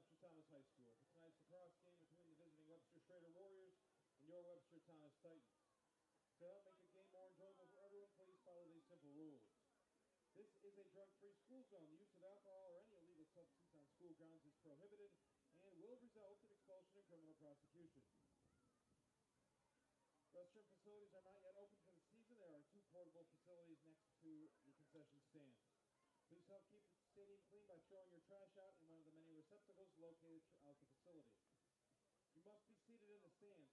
Webster Thomas High School for tonight's lacrosse game between the visiting Webster Schroeder Warriors and your Webster Thomas Titans. To help make the game more enjoyable for everyone, please follow these simple rules. This is a drug-free school zone. The use of alcohol or any illegal substance on school grounds is prohibited and will result in expulsion and criminal prosecution. Restroom facilities are not yet open for the season. There are 2 portable facilities next to the concession stand. Please help keep the stadium clean by throwing your trash out in one of the many receptacles located throughout the facility. You must be seated in the stands.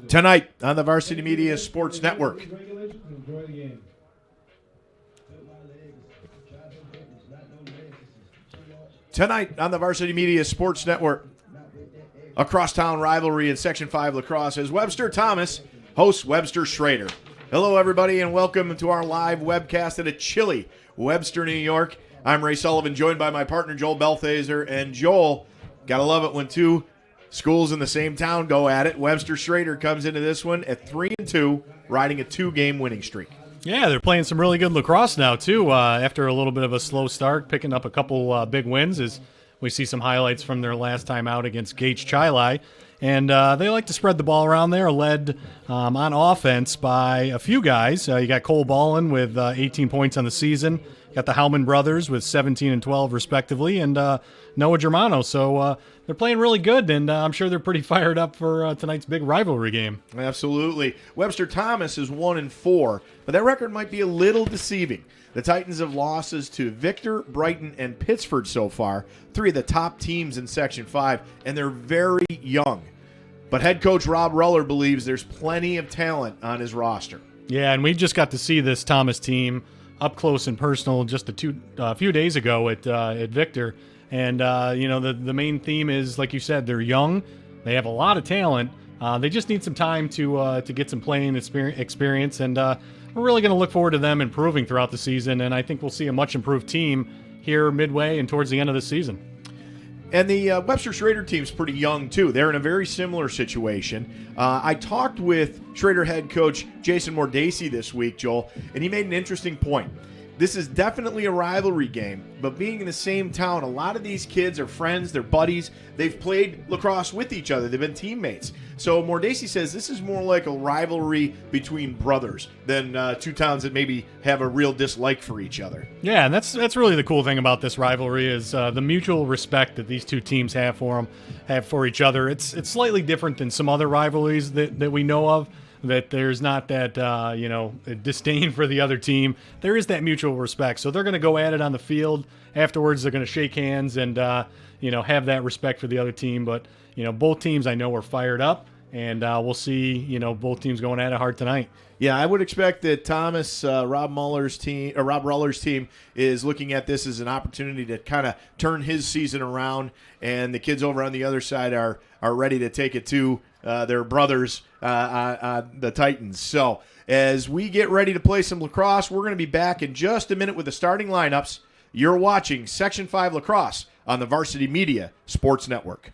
Tonight on the Varsity Media Sports Network. Tonight on the Varsity Media Sports Network, a crosstown rivalry in Section 5 lacrosse as Webster Thomas hosts Webster Schroeder. Hello, everybody, and welcome to our live webcast at a chilly Webster, New York. I'm Ray Sullivan, joined by my partner, Joel Belthazer. And Joel, gotta love it when two schools in the same town go at it. Webster Schroeder comes into this one at 3-2, riding a 2-game winning streak. Yeah, they're playing some really good lacrosse now, too, after a little bit of a slow start, picking up a couple big wins as we see some highlights from their last time out against Gage Chili. And they like to spread the ball around there, led on offense by a few guys. You got Cole Ballin with 18 points on the season. Got the Howman brothers with 17 and 12 respectively, and Noah Germano. So they're playing really good, and I'm sure they're pretty fired up for tonight's big rivalry game. Absolutely. Webster Thomas is 1-4, but that record might be a little deceiving. The Titans have losses to Victor, Brighton, and Pittsford so far, 3 of the top teams in Section 5, and they're very young. But head coach Rob Ruller believes there's plenty of talent on his roster. Yeah, and we just got to see this Thomas team up close and personal just a few days ago at Victor. And, the main theme is, like you said, they're young. They have a lot of talent. They just need some time to get some playing experience. And we're really going to look forward to them improving throughout the season. And I think we'll see a much improved team here midway and towards the end of the season. And the Webster Schroeder team's pretty young, too. They're in a very similar situation. I talked with Schroeder head coach Jason Mordacey this week, Joel, and he made an interesting point. This is definitely a rivalry game, but being in the same town, a lot of these kids are friends, they're buddies. They've played lacrosse with each other. They've been teammates. So Mordacey says this is more like a rivalry between brothers than two towns that maybe have a real dislike for each other. Yeah, and that's really the cool thing about this rivalry is the mutual respect that these two teams have for each other. It's slightly different than some other rivalries that we know of. That there's not that, disdain for the other team. There is that mutual respect. So they're going to go at it on the field. Afterwards, they're going to shake hands and, have that respect for the other team. But, both teams I know are fired up, and we'll see, both teams going at it hard tonight. Yeah, I would expect that Rob Ruller's team is looking at this as an opportunity to kind of turn his season around, and the kids over on the other side are ready to take it to their brothers, the Titans. So as we get ready to play some lacrosse, we're going to be back in just a minute with the starting lineups. You're watching Section 5 Lacrosse on the Varsity Media Sports Network.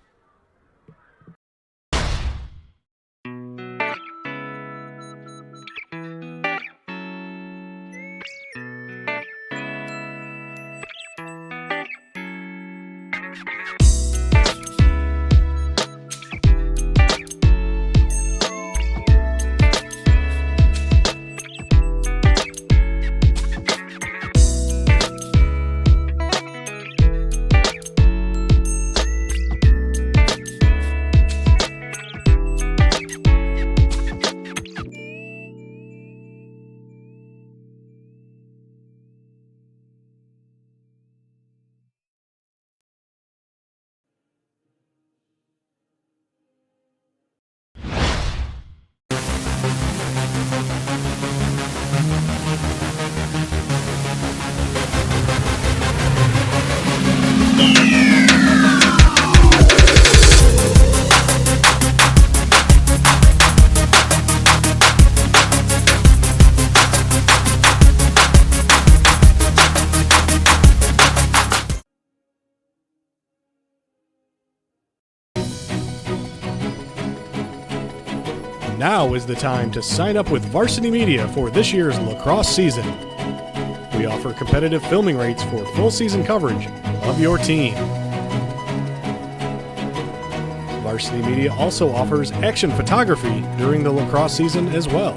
Now is the time to sign up with Varsity Media for this year's lacrosse season. We offer competitive filming rates for full season coverage of your team. Varsity Media also offers action photography during the lacrosse season as well.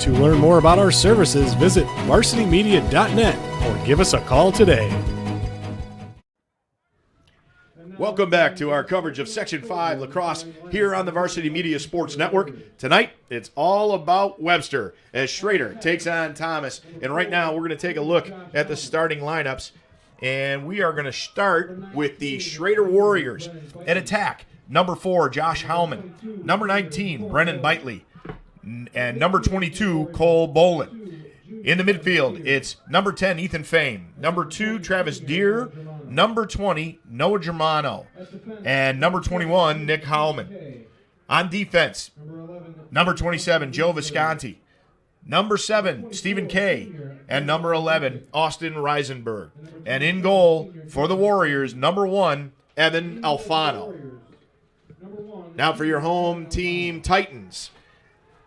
To learn more about our services, visit varsitymedia.net or give us a call today. Welcome back to our coverage of Section 5 lacrosse here on the Varsity Media Sports Network. Tonight, it's all about Webster as Schroeder takes on Thomas. And right now, we're going to take a look at the starting lineups. And we are going to start with the Schroeder Warriors. At attack, number 4, Josh Howman. Number 19, Brennan Bitely. And number 22, Cole Bolin. In the midfield, it's number 10, Ethan Fame. Number 2, Travis Deere. Number 20, Noah Germano. And number 21, Nick Howman. On defense, number 27, Joe Visconti. Number 7, Stephen Kay. And number 11, Austin Reisenberg. And in goal for the Warriors, number 1, Evan Alfano. Now for your home team, Titans.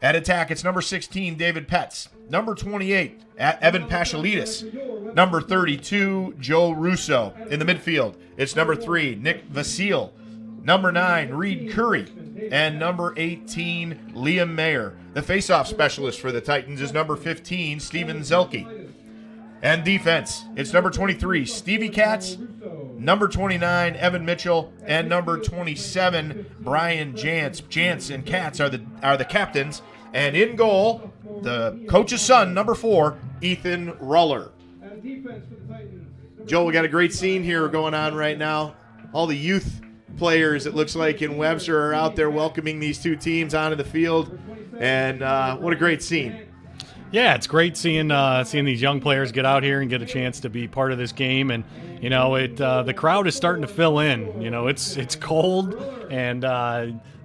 At attack, it's number 16, David Petz. Number 28, Evan Pashalidis. Number 32, Joe Russo. In the midfield, it's number 3, Nick Vasile. Number 9, Reed Curry. And number 18, Liam Mayer. The faceoff specialist for the Titans is number 15, Steven Zelke. And defense, it's number 23, Stevie Katz. Number 29, Evan Mitchell. And number 27, Brian Jantz. Jantz and Katz are the captains. And in goal, the coach's son, number 4, Ethan Ruller. Joel, we got a great scene here going on right now. All the youth players, it looks like, in Webster are out there welcoming these two teams onto the field. And what a great scene. Yeah, it's great seeing these young players get out here and get a chance to be part of this game, and the crowd is starting to fill in. It's cold, and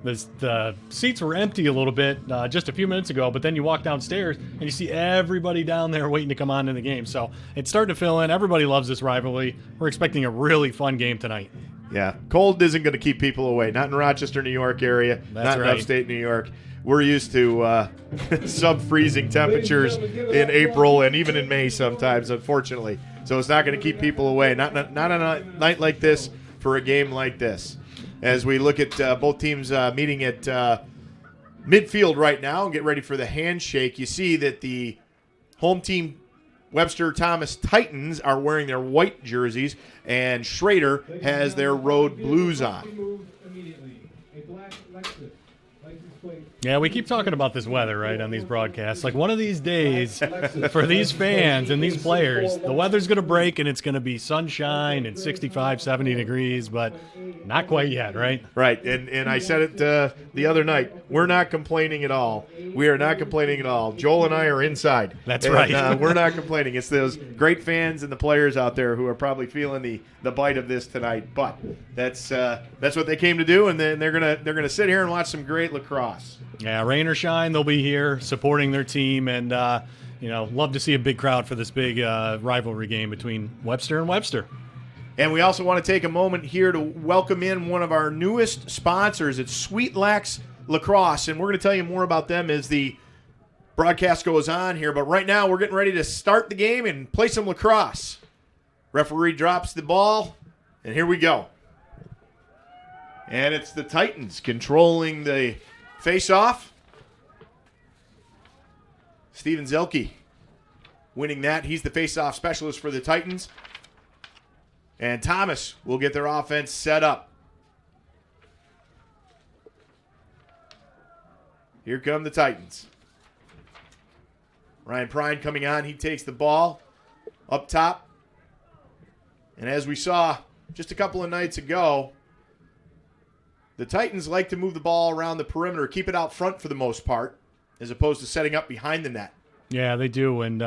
the seats were empty a little bit just a few minutes ago, but then you walk downstairs and you see everybody down there waiting to come on in the game. So it's starting to fill in. Everybody loves this rivalry. We're expecting a really fun game tonight. Yeah, cold isn't going to keep people away. Not in Rochester, New York area. That's not right. In upstate New York. We're used to sub-freezing temperatures in April and even in May sometimes, unfortunately. So it's not going to keep people away. Not on a night like this for a game like this. As we look at both teams meeting at midfield right now and get ready for the handshake, you see that the home team Webster Thomas Titans are wearing their white jerseys, and Schroeder has their road blues on. Yeah, we keep talking about this weather, right, on these broadcasts. Like, one of these days, for these fans and these players, the weather's going to break and it's going to be sunshine and 65, 70 degrees, but not quite yet, right? Right, and I said it the other night. We're not complaining at all. We are not complaining at all. Joel and I are inside. That's right. We're not complaining. It's those great fans and the players out there who are probably feeling the bite of this tonight. But that's what they came to do, and then they're gonna sit here and watch some great lacrosse. Yeah, rain or shine, they'll be here supporting their team, and love to see a big crowd for this big rivalry game between Webster and Webster. And we also want to take a moment here to welcome in one of our newest sponsors. It's Sweet LAX Lacrosse, and we're going to tell you more about them as the broadcast goes on here. But right now, we're getting ready to start the game and play some lacrosse. Referee drops the ball, and here we go. And it's the Titans controlling the face-off. Steven Zelke winning that. He's the face-off specialist for the Titans. And Thomas will get their offense set up. Here come the Titans. Ryan Prine coming on. He takes the ball up top. And as we saw just a couple of nights ago, the Titans like to move the ball around the perimeter, keep it out front for the most part, as opposed to setting up behind the net. Yeah, they do. And,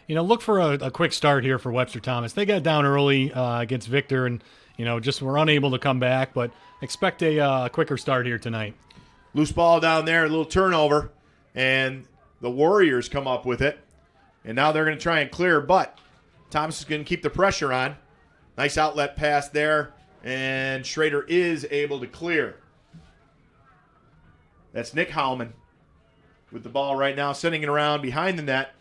look for a quick start here for Webster Thomas. They got down early against Victor and, just were unable to come back, but expect a quicker start here tonight. Loose ball down there, a little turnover, and the Warriors come up with it. And now they're going to try and clear, but Thomas is going to keep the pressure on. Nice outlet pass there, and Schroeder is able to clear. That's Nick Howman with the ball right now, sending it around behind the net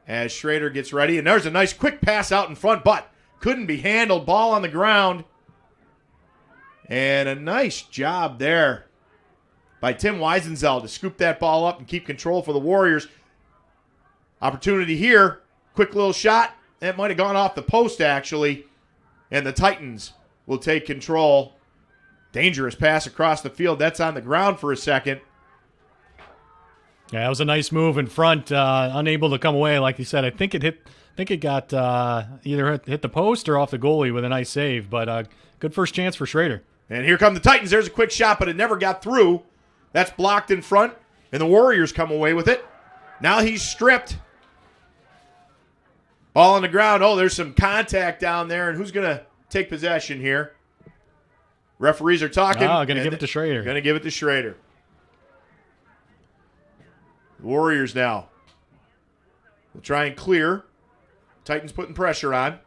as Schroeder gets ready. And there's a nice quick pass out in front, but couldn't be handled. Ball on the ground. And a nice job there by Tim Weisenzel to scoop that ball up and keep control for the Warriors. Opportunity here. Quick little shot. That might have gone off the post, actually. And the Titans will take control. Dangerous pass across the field. That's on the ground for a second. Yeah, it was a nice move in front. Unable to come away, like you said. I think it got either hit the post or off the goalie with a nice save. But good first chance for Schroeder. And here come the Titans. There's a quick shot, but it never got through. That's blocked in front, and the Warriors come away with it. Now he's stripped. Ball on the ground. Oh, there's some contact down there, and who's going to take possession here? Referees are talking. Oh, going to give it to Schroeder. Going to give it to Schroeder. The Warriors now will try and clear. Titans putting pressure on.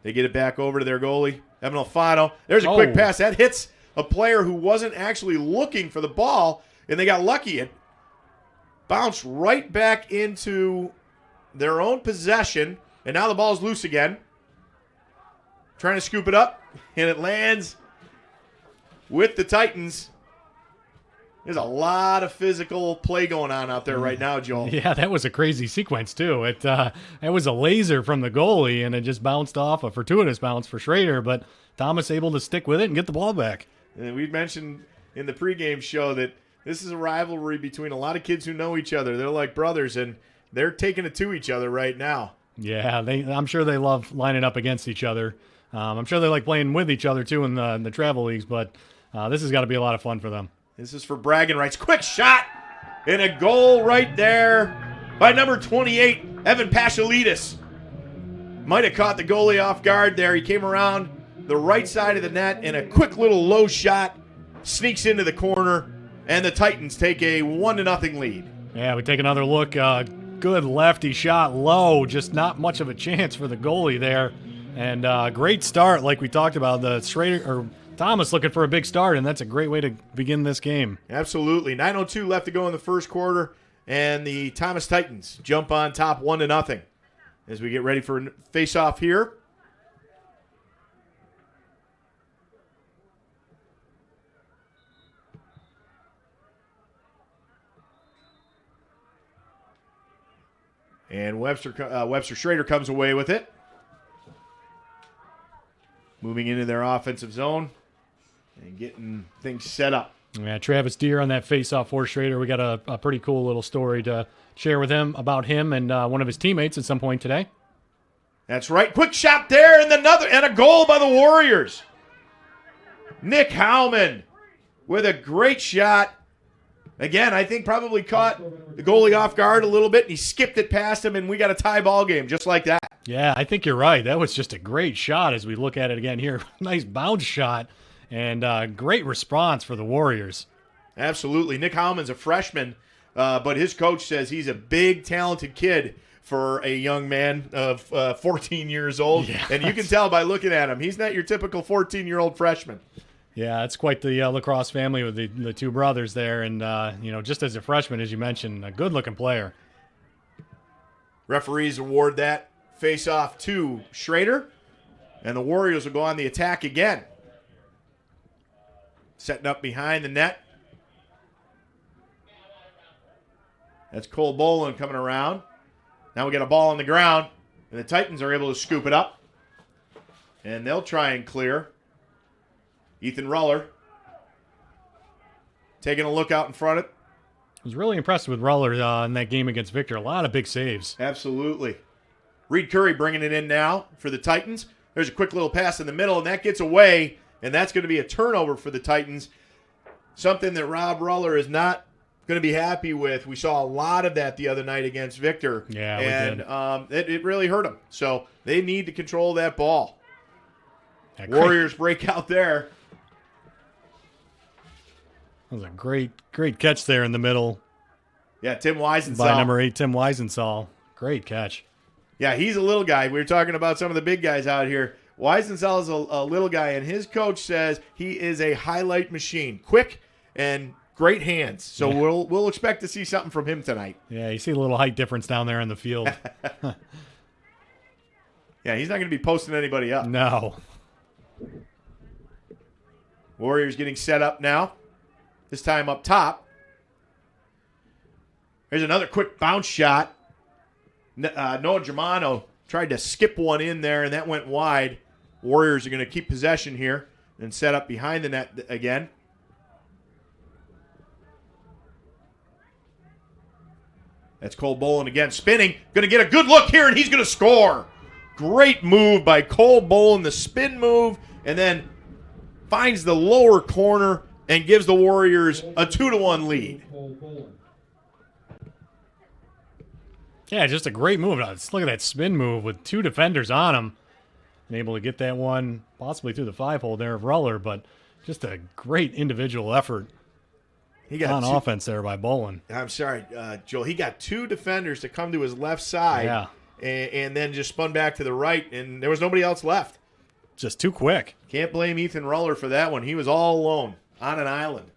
They get it back over to their goalie, Evan Alfano. There's a quick pass. That hits a player who wasn't actually looking for the ball, and they got lucky. It bounced right back into their own possession, and now the ball's loose again. Trying to scoop it up, and it lands with the Titans. There's a lot of physical play going on out there right now, Joel. Yeah, that was a crazy sequence, too. It was a laser from the goalie, and it just bounced off, a fortuitous bounce for Schroeder, but Thomas able to stick with it and get the ball back. And we mentioned in the pregame show that this is a rivalry between a lot of kids who know each other. They're like brothers, and they're taking it to each other right now. Yeah, I'm sure they love lining up against each other. I'm sure they like playing with each other, too, in the travel leagues, but this has got to be a lot of fun for them. This is for bragging rights. Quick shot and a goal right there by number 28, Evan Pashalidis. Might have caught the goalie off guard there. He came around the right side of the net and a quick little low shot sneaks into the corner, and the Titans take a 1-0 lead. Yeah, we take another look. Good lefty shot low. Just not much of a chance for the goalie there. And great start, like we talked about. The Schroeder Thomas looking for a big start, and that's a great way to begin this game. Absolutely. 9:02 left to go in the first quarter, and the Thomas Titans jump on top 1-0 as we get ready for a face-off here. And Webster Schroeder comes away with it. Moving into their offensive zone and getting things set up. Yeah, Travis Deere on that face-off for Schroeder. We got a pretty cool little story to share with him about him and one of his teammates at some point today. That's right. Quick shot there, and a goal by the Warriors. Nick Howman with a great shot. Again, I think probably caught the goalie off guard a little bit, and he skipped it past him, and we got a tie ball game just like that. Yeah, I think you're right. That was just a great shot as we look at it again here. Nice bounce shot and great response for the Warriors. Absolutely. Nick Howman's a freshman, but his coach says he's a big, talented kid for a young man of 14 years old. Yeah, and you can tell by looking at him, he's not your typical 14-year-old freshman. Yeah, it's quite the lacrosse family with the two brothers there. And, just as a freshman, as you mentioned, a good-looking player. Referees award that face-off to Schroeder, and the Warriors will go on the attack again. Setting up behind the net. That's Cole Boland coming around. Now we got a ball on the ground, and the Titans are able to scoop it up. And they'll try and clear. Ethan Ruller taking a look out in front of it. I was really impressed with Ruller in that game against Victor. A lot of big saves. Absolutely. Reed Curry bringing it in now for the Titans. There's a quick little pass in the middle, and that gets away, and that's going to be a turnover for the Titans. something that Rob Ruller is not going to be happy with. We saw a lot of that the other night against Victor. Yeah, and it really hurt them. So they need to control that ball. Yeah, Warriors break out there. That was a great catch there in the middle. Yeah, Tim Weisensall. By number 8, Tim Weisensall. Great catch. Yeah, he's a little guy. We were talking about some of the big guys out here. Weisensall is a little guy, and his coach says he is a highlight machine. Quick and great hands. So we'll expect to see something from him tonight. Yeah, you see a little height difference down there in the field. Yeah, he's not going to be posting anybody up. No. Warriors getting set up now. This time up top. There's another quick bounce shot. Noah Germano tried to skip one in there, and that went wide. Warriors are going to keep possession here and set up behind the net again. That's Cole Bolin again, spinning. Going to get a good look here, and he's going to score. Great move by Cole Bolin, the spin move, and then finds the lower corner and gives the Warriors a 2-1 lead. Yeah, just a great move. Let's look at that spin move with 2 defenders on him. And able to get that one possibly through the 5-hole there of Ruller, but just a great individual effort on offense there by Bolin. I'm sorry, Joel. He got 2 defenders to come to his left side. Yeah. And then just spun back to the right, and there was nobody else left. Just too quick. Can't blame Ethan Ruller for that one. He was all alone on an island.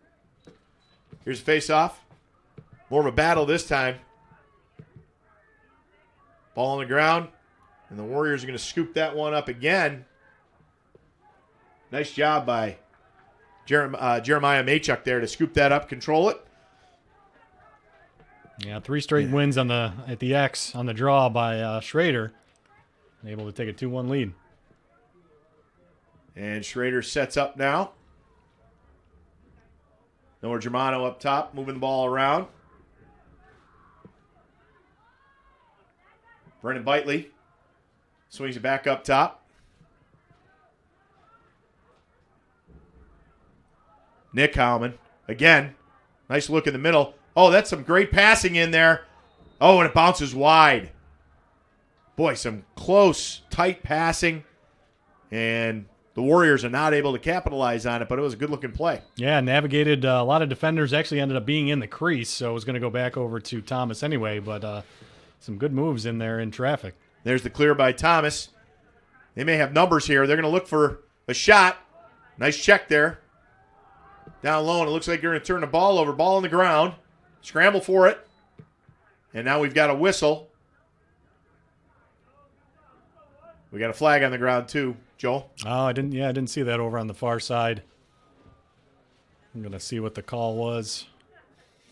Here's a face-off. More of a battle this time. Ball on the ground, and the Warriors are going to scoop that one up again. Nice job by Jeremiah Maychuk there to scoop that up, control it. Yeah, 3 straight wins at the X on the draw by Schroeder. Able to take a 2-1 lead. And Schroeder sets up now. Noah Germano up top, moving the ball around. Brennan Bitely swings it back up top. Nick Howman, again, nice look in the middle. Oh, that's some great passing in there. Oh, and it bounces wide. Boy, some close, tight passing. And the Warriors are not able to capitalize on it, but it was a good-looking play. Yeah, navigated a lot of defenders. Actually ended up being in the crease, so it was going to go back over to Thomas anyway, but some good moves in there in traffic. There's the clear by Thomas. They may have numbers here. They're going to look for a shot. Nice check there. Down low, and it looks like you're going to turn the ball over. Ball on the ground. Scramble for it. And now we've got a whistle. We got a flag on the ground too, Joel. Oh, I didn't see that over on the far side. I'm going to see what the call was.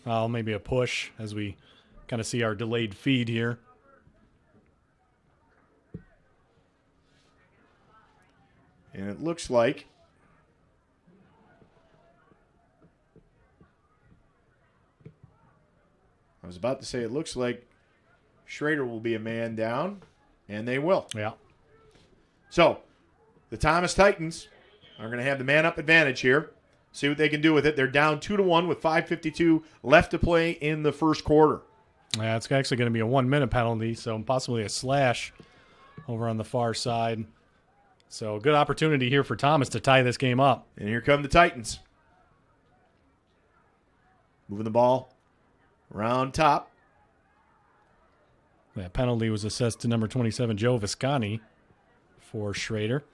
Oh, maybe a push as we kind of see our delayed feed here. And it looks like I was about to say it looks like Schroeder will be a man down, and they will. Yeah. So the Thomas Titans are going to have the man-up advantage here. See what they can do with it. They're down 2-1 with 5:52 left to play in the first quarter. Yeah, it's actually going to be a 1-minute penalty, so possibly a slash over on the far side. So good opportunity here for Thomas to tie this game up. And here come the Titans. Moving the ball around top. That penalty was assessed to number 27, Joe Viscani, for Schroeder.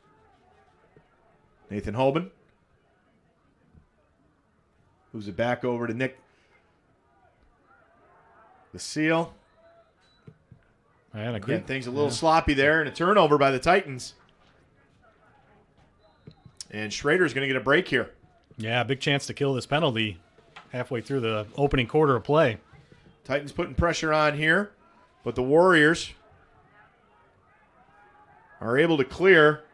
Nathan Hoban moves it back over to Nick the Seal. And again, things a little sloppy there, and a turnover by the Titans. And Schroeder's going to get a break here. Yeah, big chance to kill this penalty halfway through the opening quarter of play. Titans putting pressure on here, but the Warriors are able to clear.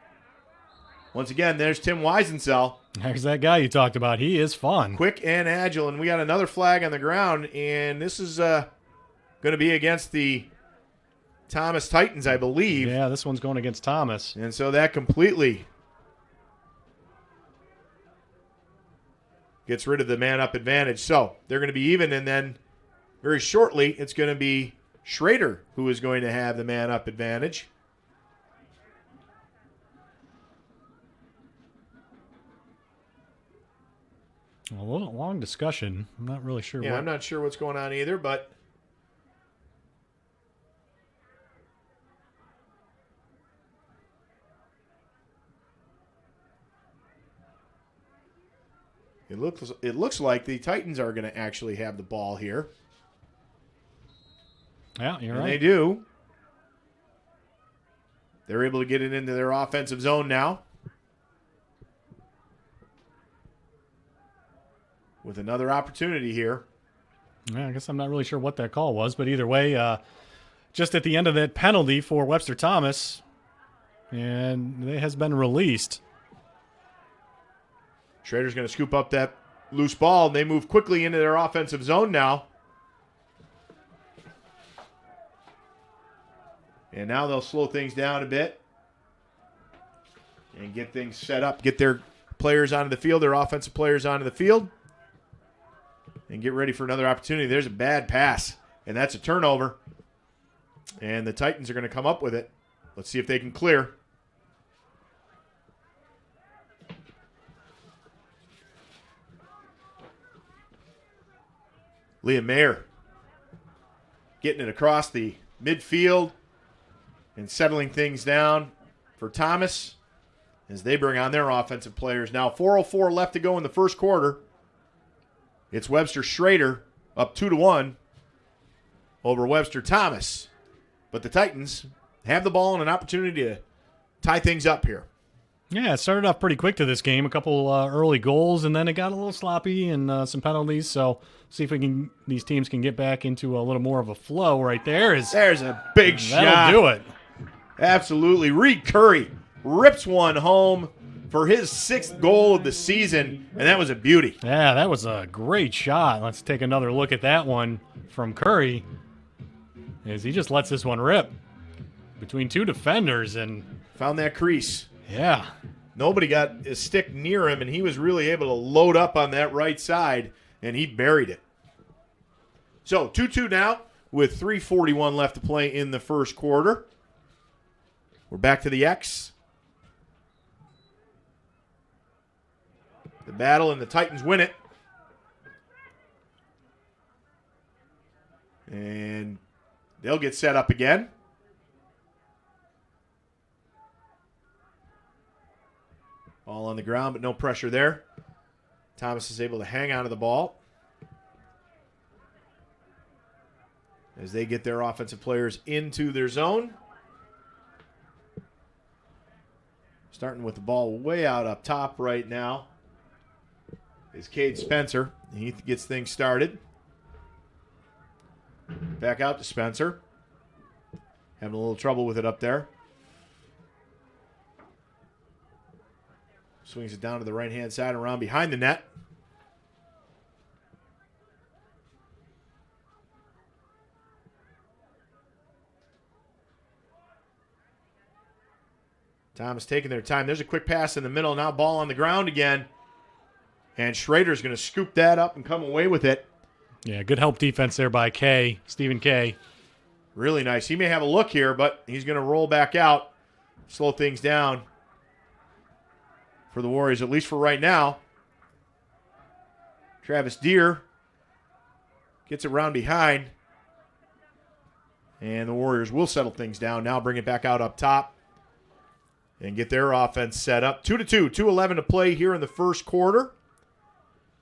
Once again, there's Tim Weisensell. There's that guy you talked about. He is fun. Quick and agile, and we got another flag on the ground, and this is going to be against the Thomas Titans, I believe. Yeah, this one's going against Thomas. And so that completely gets rid of the man-up advantage. So they're going to be even, and then very shortly it's going to be Schroeder who is going to have the man-up advantage. A little long discussion. I'm not really sure. Yeah, I'm not sure what's going on either, but it looks like the Titans are going to actually have the ball here. Yeah, you're and right. They do. They're able to get it into their offensive zone now. With another opportunity here. Yeah, I guess I'm not really sure what that call was, but either way, just at the end of that penalty for Webster Thomas, and it has been released. Schroeder's going to scoop up that loose ball, and they move quickly into their offensive zone now. And now they'll slow things down a bit and get things set up, get their players onto the field, their offensive players onto the field, and get ready for another opportunity. There's a bad pass, and that's a turnover. And the Titans are going to come up with it. Let's see if they can clear. Liam Mayer getting it across the midfield and settling things down for Thomas as they bring on their offensive players. Now 4:04 left to go in the first quarter. It's Webster Schroeder up 2-1 over Webster Thomas. But the Titans have the ball and an opportunity to tie things up here. Yeah, it started off pretty quick to this game. A couple early goals, and then it got a little sloppy and some penalties. So see if these teams can get back into a little more of a flow right there. There's a big shot. That'll do it. Absolutely. Reed Curry rips one home for his 6th goal of the season, and that was a beauty. Yeah, that was a great shot. Let's take another look at that one from Curry as he just lets this one rip between two defenders and found that crease. Yeah. Nobody got a stick near him, and he was really able to load up on that right side, and he buried it. So 2-2 now with 3:41 left to play in the first quarter. We're back to the X. The battle, and the Titans win it. And they'll get set up again. Ball on the ground, but no pressure there. Thomas is able to hang on to the ball as they get their offensive players into their zone. Starting with the ball way out up top right now is Cade Spencer. He gets things started. Back out to Spencer. Having a little trouble with it up there. Swings it down to the right-hand side around behind the net. Thomas taking their time. There's a quick pass in the middle. Now ball on the ground again. And Schroeder's going to scoop that up and come away with it. Yeah, good help defense there by Stephen K. Really nice. He may have a look here, but he's going to roll back out, slow things down for the Warriors, at least for right now. Travis Deere gets it round behind. And the Warriors will settle things down now, bring it back out up top and get their offense set up. 2-2, 2:11 to play here in the first quarter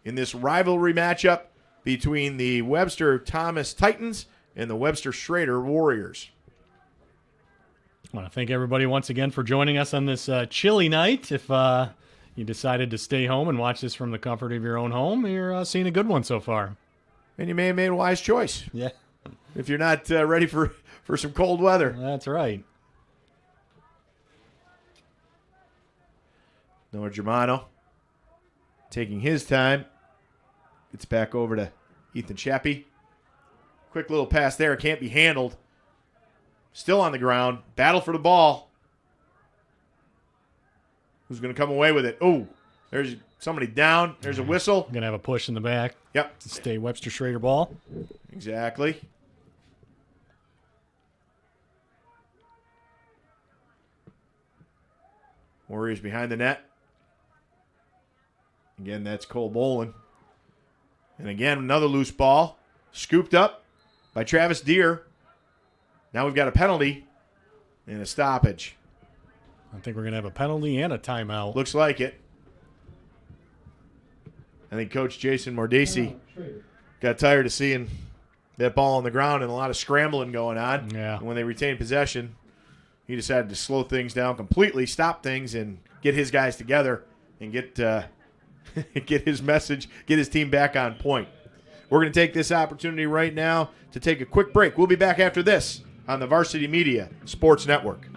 in this rivalry matchup between the Webster Thomas Titans and the Webster Schroeder Warriors. I want to thank everybody once again for joining us on this chilly night. If you decided to stay home and watch this from the comfort of your own home, you're seeing a good one so far. And you may have made a wise choice. Yeah. If you're not ready for some cold weather. That's right. Noah Germano taking his time. Gets back over to Ethan Chappie. Quick little pass there. Can't be handled. Still on the ground. Battle for the ball. Who's going to come away with it? Oh, there's somebody down. There's a whistle. Going to have a push in the back. Yep. To stay Webster Schroeder ball. Exactly. Warriors behind the net. Again, that's Cole Bolin. And again, another loose ball. Scooped up by Travis Deere. Now we've got a penalty and a stoppage. I think we're going to have a penalty and a timeout. Looks like it. I think Coach Jason Mordesi got tired of seeing that ball on the ground and a lot of scrambling going on. Yeah. And when they retained possession, he decided to slow things down completely, stop things, and get his guys together and get get his message, get his team back on point. We're going to take this opportunity right now to take a quick break. We'll be back after this on the Varsity Media Sports Network.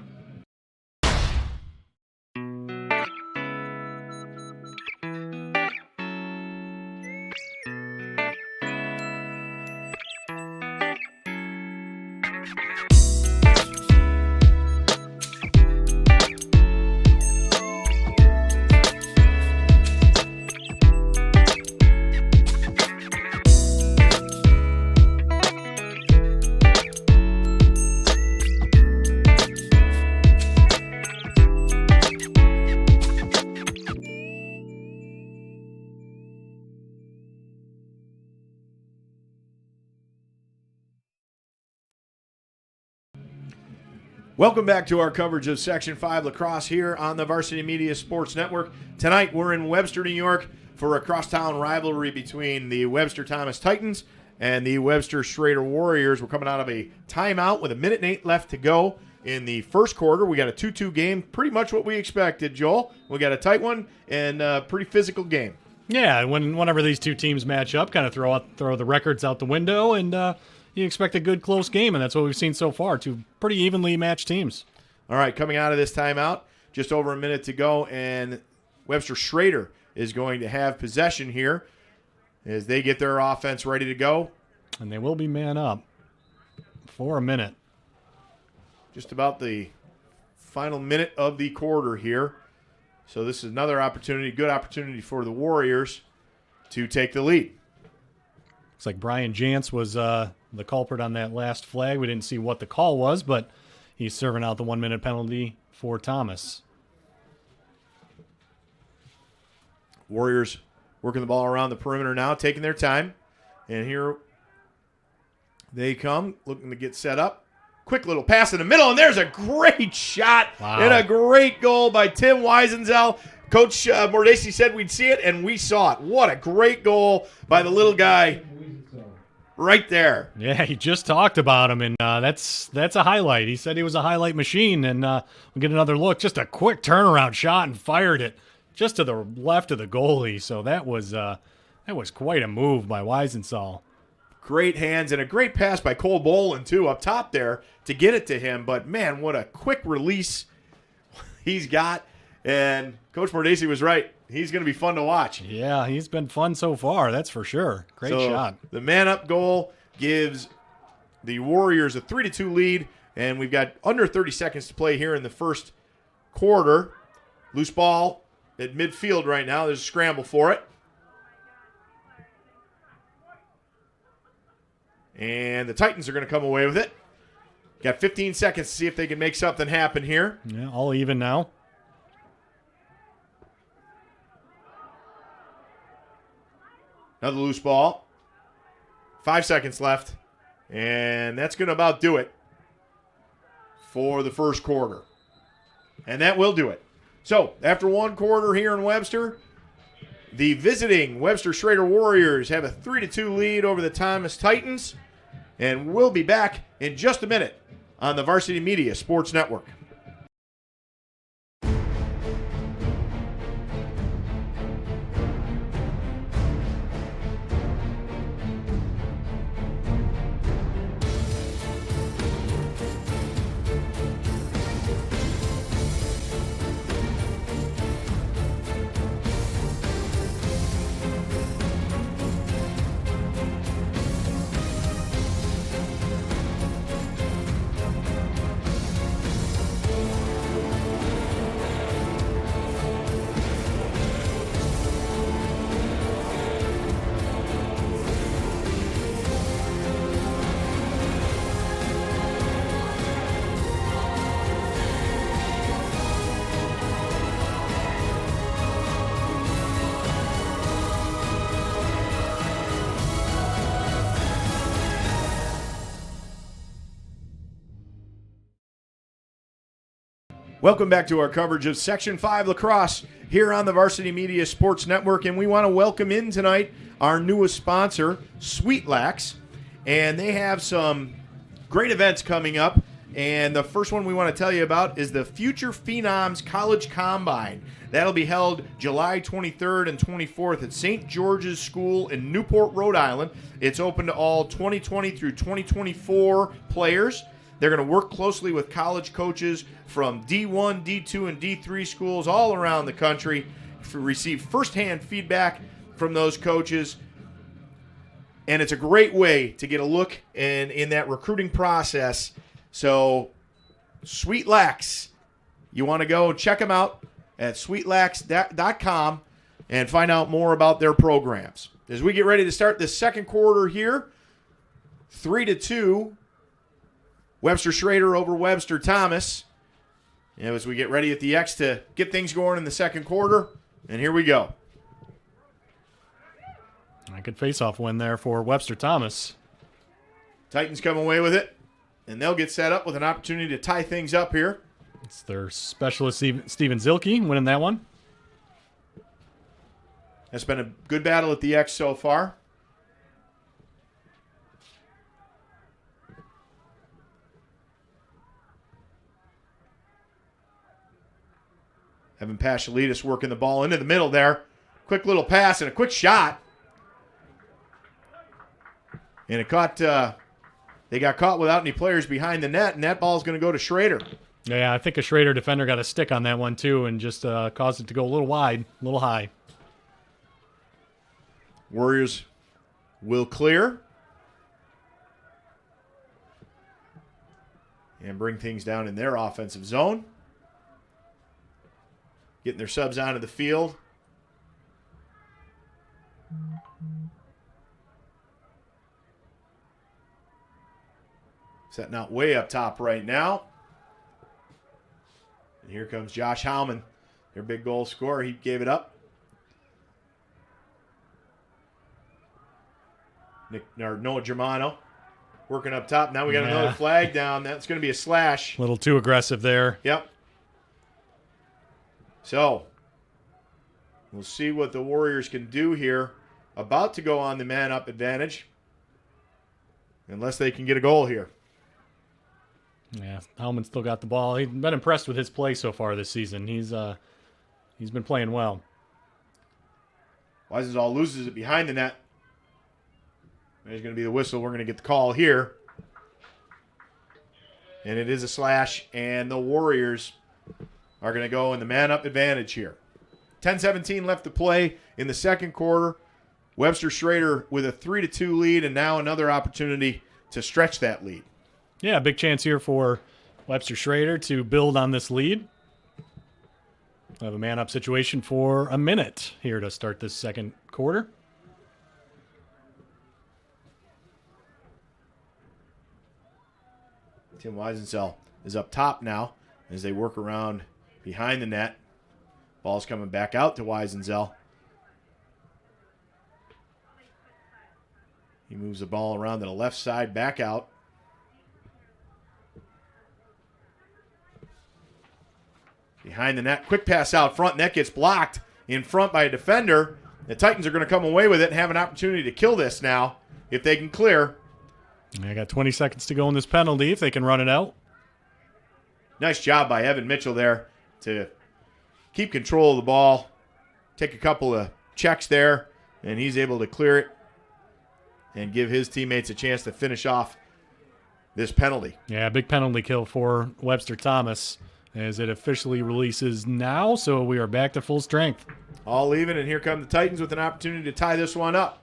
Welcome back to our coverage of Section 5 lacrosse here on the Varsity Media Sports Network. Tonight we're in Webster, New York for a crosstown rivalry between the Webster Thomas Titans and the Webster Schroeder Warriors. We're coming out of a timeout with 1:08 left to go in the first quarter. We got a 2-2 game, pretty much what we expected, Joel. We got a tight one and a pretty physical game. Yeah, whenever these two teams match up, kind of throw the records out the window, and you expect a good close game, and that's what we've seen so far. Two pretty evenly matched teams. All right, coming out of this timeout, just over a minute to go, and Webster Schroeder is going to have possession here as they get their offense ready to go. And they will be man up for a minute. Just about the final minute of the quarter here. So this is another opportunity, good opportunity for the Warriors to take the lead. Looks like Brian Jantz was the culprit on that last flag. We didn't see what the call was, but he's serving out the 1-minute penalty for Thomas. Warriors working the ball around the perimeter now, taking their time. And here they come, looking to get set up. Quick little pass in the middle, and there's a great shot and a great goal by Tim Weisenzel. Coach Mordesi said we'd see it, and we saw it. What a great goal by the little guy right there. Yeah, he just talked about him, and that's a highlight. He said he was a highlight machine, and we'll get another look. Just a quick turnaround shot and fired it just to the left of the goalie. So that was quite a move by Weisenzel. Great hands and a great pass by Cole Bolin, too, up top there to get it to him. But, man, what a quick release he's got. And Coach Mordesi was right. He's going to be fun to watch. Yeah, he's been fun so far, that's for sure. Great shot. The man-up goal gives the Warriors a 3-2 lead, and we've got under 30 seconds to play here in the first quarter. Loose ball at midfield right now. There's a scramble for it. And the Titans are going to come away with it. Got 15 seconds to see if they can make something happen here. Yeah, all even now. Another loose ball. 5 seconds left. And that's going to about do it for the first quarter. And that will do it. So, after one quarter here in Webster, the visiting Webster Schroeder Warriors have a 3-2 lead over the Thomas Titans. And we'll be back in just a minute on the Varsity Media Sports Network. Welcome back to our coverage of Section 5 lacrosse here on the Varsity Media Sports Network, and we want to welcome in tonight our newest sponsor, LAX, and they have some great events coming up, and the first one we want to tell you about is the Future Phenoms College Combine. That'll be held July 23rd and 24th at St. George's School in Newport, Rhode Island. It's open to all 2020 through 2024 players. They're going to work closely with college coaches from D1, D2, and D3 schools all around the country to receive firsthand feedback from those coaches. And it's a great way to get a look in that recruiting process. So, LAX, you want to go check them out at sweetlax.com and find out more about their programs. As we get ready to start this second quarter here, 3-2. Webster Schroeder over Webster Thomas. And as we get ready at the X to get things going in the second quarter, and here we go. A good face-off win there for Webster Thomas. Titans come away with it, and they'll get set up with an opportunity to tie things up here. It's their specialist, Steven Zilke, winning that one. That's been a good battle at the X so far. Evan Pashalidis working the ball into the middle there. Quick little pass and a quick shot. And it caught. They got caught without any players behind the net, and that ball's going to go to Schroeder. Yeah, I think a Schroeder defender got a stick on that one too and just caused it to go a little wide, a little high. Warriors will clear and bring things down in their offensive zone. Getting their subs onto the field. Setting out way up top right now. And here comes Josh Howman, their big goal scorer. He gave it up. Noah Germano working up top. Now we got another flag down. That's going to be a slash. A little too aggressive there. Yep. So, we'll see what the Warriors can do here. About to go on the man-up advantage. Unless they can get a goal here. Yeah, Hellman still got the ball. He's been impressed with his play so far this season. He's been playing well. Weisenthal loses it behind the net. There's going to be the whistle. We're going to get the call here. And it is a slash, and the Warriors are going to go in the man-up advantage here. 10:17 left to play in the second quarter. Webster Schroeder with a 3-2 lead, and now another opportunity to stretch that lead. Yeah, big chance here for Webster Schroeder to build on this lead. We have a man-up situation for a minute here to start this second quarter. Tim Weisenthal is up top now as they work around behind the net. Ball's coming back out to Weisenthal. He moves the ball around to the left side, back out. Behind the net, quick pass out front, and that gets blocked in front by a defender. The Titans are going to come away with it and have an opportunity to kill this now if they can clear. I got 20 seconds to go in this penalty if they can run it out. Nice job by Evan Mitchell there to keep control of the ball, take a couple of checks there, and he's able to clear it and give his teammates a chance to finish off this penalty. Yeah, big penalty kill for Webster Thomas as it officially releases now, so we are back to full strength. All even, and here come the Titans with an opportunity to tie this one up.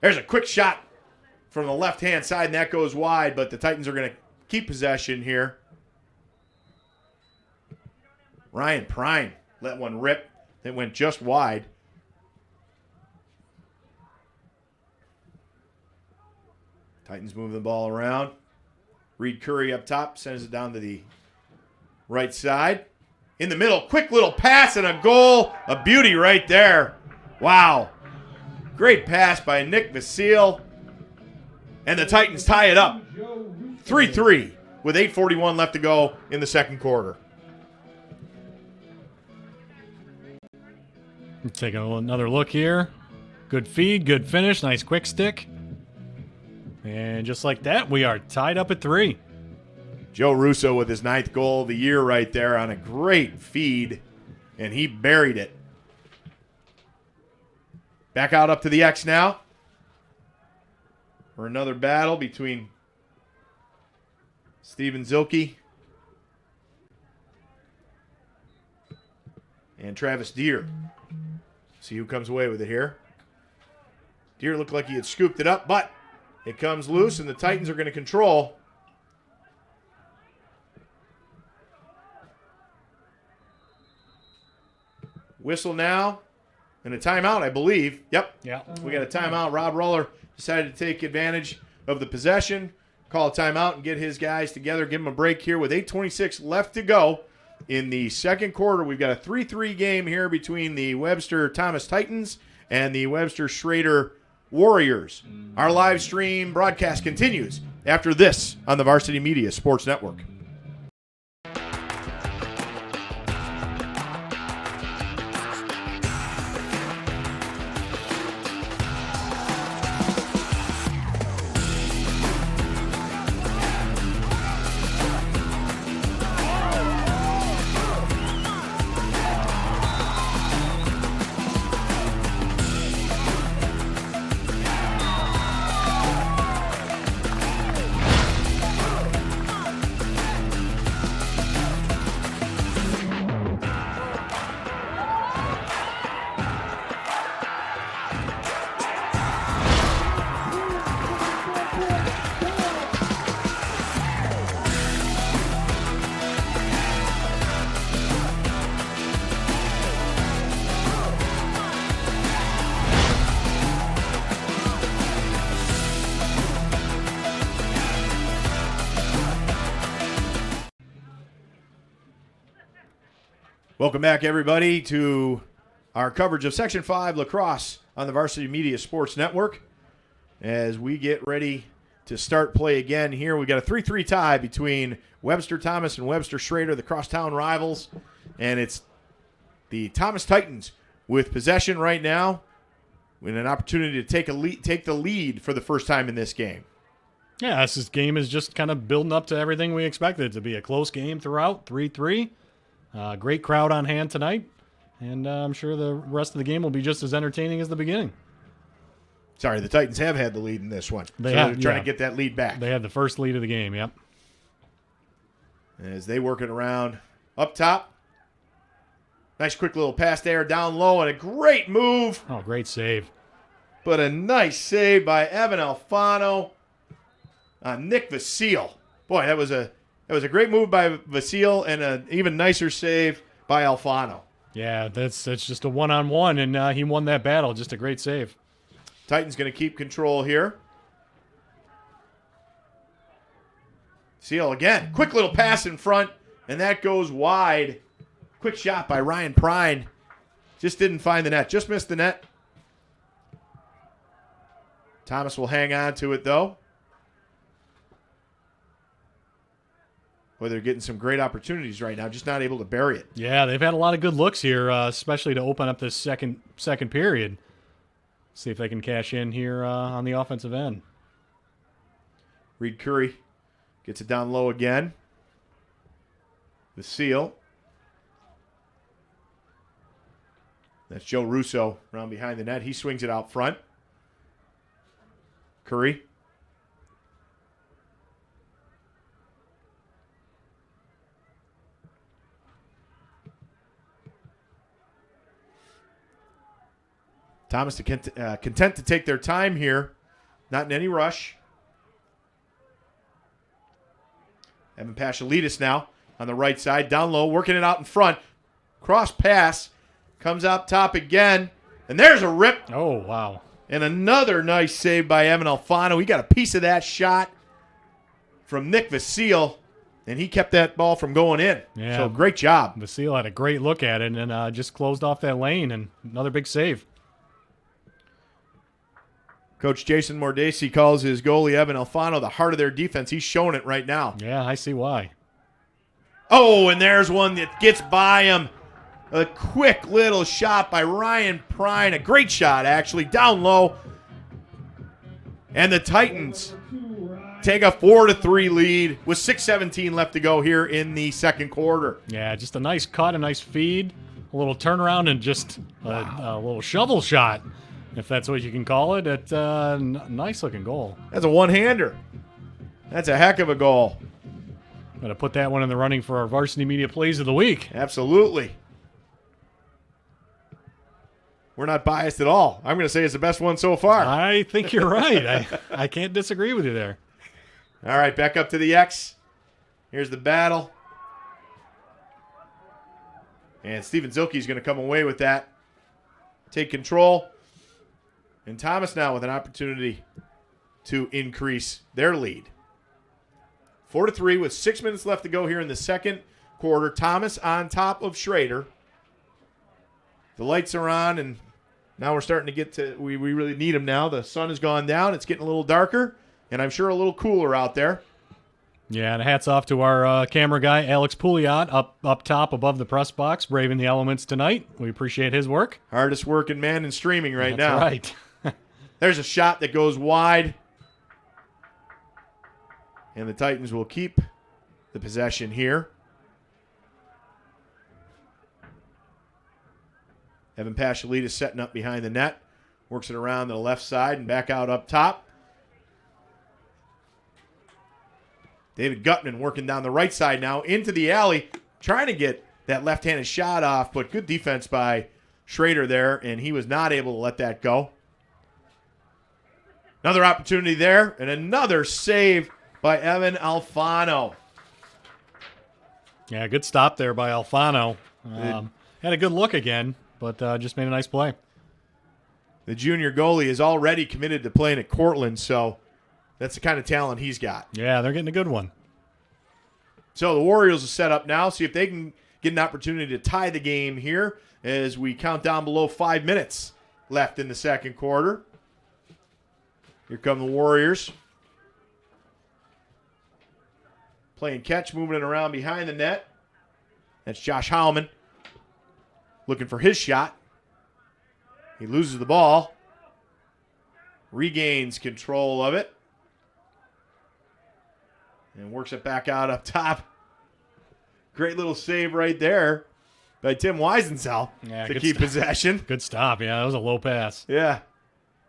There's a quick shot from the left-hand side, and that goes wide, but the Titans are going to keep possession here. Ryan Prine let one rip. It went just wide. Titans moving the ball around. Reed Curry up top, sends it down to the right side. In the middle, quick little pass and a goal. A beauty right there. Wow. Great pass by Nick Vasile. And the Titans tie it up 3-3 with 8:41 left to go in the second quarter. Take another look here. Good feed, good finish, nice quick stick. And just like that, we are tied up at 3. Joe Russo with his 9th goal of the year right there on a great feed, and he buried it. Back out up to the X now for another battle between Steven Zilke and Travis Deere. See who comes away with it here. Deere looked like he had scooped it up, but it comes loose, and the Titans are going to control. Whistle now, and a timeout, I believe. Yep. Yeah. We got a timeout. Rob Ruller decided to take advantage of the possession, call a timeout, and get his guys together, give them a break here with 8:26 left to go in the second quarter. We've got a 3-3 game here between the Webster-Thomas Titans and the Webster-Schroeder Warriors. Our live stream broadcast continues after this on the Varsity Media Sports Network. Welcome back, everybody, to our coverage of Section 5 lacrosse on the Varsity Media Sports Network. As we get ready to start play again here, we got a 3-3 tie between Webster Thomas and Webster Schroeder, the crosstown rivals. And it's the Thomas Titans with possession right now with an opportunity to take the lead for the first time in this game. Yeah, this game is just kind of building up to everything we expected it to be. A close game throughout, 3-3. Great crowd on hand tonight, and I'm sure the rest of the game will be just as entertaining as the beginning. Sorry, the Titans have had the lead in this one. They're trying to get that lead back. They had the first lead of the game, yep. As they work it around up top. Nice quick little pass there, down low, and a great move. Oh, great save. But a nice save by Evan Alfano on Nick Vasile. Boy, that was a great move by Vasile and an even nicer save by Alfano. Yeah, that's just a one-on-one, and he won that battle. Just a great save. Titans going to keep control here. Vasile again. Quick little pass in front, and that goes wide. Quick shot by Ryan Prine. Just didn't find the net. Just missed the net. Thomas will hang on to it, though. Boy, they're getting some great opportunities right now, just not able to bury it. Yeah, they've had a lot of good looks here, especially to open up this second period. See if they can cash in here on the offensive end. Reed Curry gets it down low again. Vasile. That's Joe Russo around behind the net. He swings it out front. Curry. Thomas content to take their time here. Not in any rush. Evan Pashalidis now on the right side. Down low, working it out in front. Cross pass. Comes out top again. And there's a rip. Oh, wow. And another nice save by Evan Alfano. He got a piece of that shot from Nick Vasile. And he kept that ball from going in. Yeah. So great job. Vasile had a great look at it and just closed off that lane. And another big save. Coach Jason Mordesi calls his goalie Evan Alfano the heart of their defense. He's showing it right now. Yeah, I see why. Oh, and there's one that gets by him. A quick little shot by Ryan Prine. A great shot, actually, down low. And the Titans take a 4-3 lead with 6:17 left to go here in the second quarter. Yeah, just a nice cut, a nice feed, a little turnaround, and just a little shovel shot, if that's what you can call it. It's a nice-looking goal. That's a one-hander. That's a heck of a goal. Going to put that one in the running for our Varsity Media Plays of the Week. Absolutely. We're not biased at all. I'm going to say it's the best one so far. I think you're right. I can't disagree with you there. All right, back up to the X. Here's the battle. And Steven Zilke is going to come away with that. Take control. And Thomas now with an opportunity to increase their lead. 4-3 with 6 minutes left to go here in the second quarter. Thomas on top of Schroeder. The lights are on, and now we're starting to get to, we really need them now. The sun has gone down. It's getting a little darker, and I'm sure a little cooler out there. Yeah, and hats off to our camera guy, Alex Pouliot, up top above the press box, braving the elements tonight. We appreciate his work. Hardest working man in streaming right now. That's right. There's a shot that goes wide, and the Titans will keep the possession here. Evan Pashalidis setting up behind the net. Works it around to the left side and back out up top. David Gutman working down the right side now into the alley, trying to get that left-handed shot off, but good defense by Schroeder there, and he was not able to let that go. Another opportunity there, and another save by Evan Alfano. Yeah, good stop there by Alfano. Had a good look again, but just made a nice play. The junior goalie is already committed to playing at Cortland, so that's the kind of talent he's got. Yeah, they're getting a good one. So the Warriors are set up now. See if they can get an opportunity to tie the game here as we count down below 5 minutes left in the second quarter. Here come the Warriors. Playing catch, moving it around behind the net. That's Josh Howman looking for his shot. He loses the ball. Regains control of it. And works it back out up top. Great little save right there by Tim Weisensell to keep possession. Good stop. Yeah, that was a low pass. Yeah.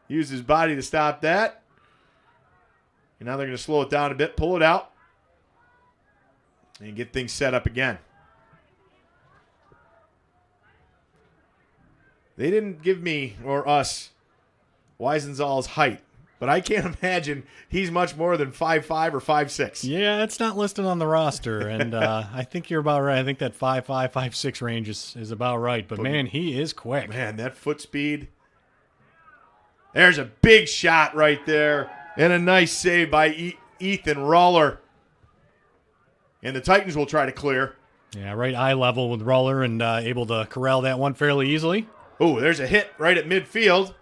Used his body to stop that. And now they're going to slow it down a bit, pull it out, and get things set up again. They didn't give me, or us, Weisensall's height. But I can't imagine he's much more than 5'5" or 5'6". Yeah, it's not listed on the roster, and I think you're about right. I think that 5'5", 5'6" range is about right. But, man, he is quick. Man, that foot speed. There's a big shot right there, and a nice save by Ethan Ruller. And the Titans will try to clear. Yeah, right eye level with Ruller and able to corral that one fairly easily. Oh, there's a hit right at midfield.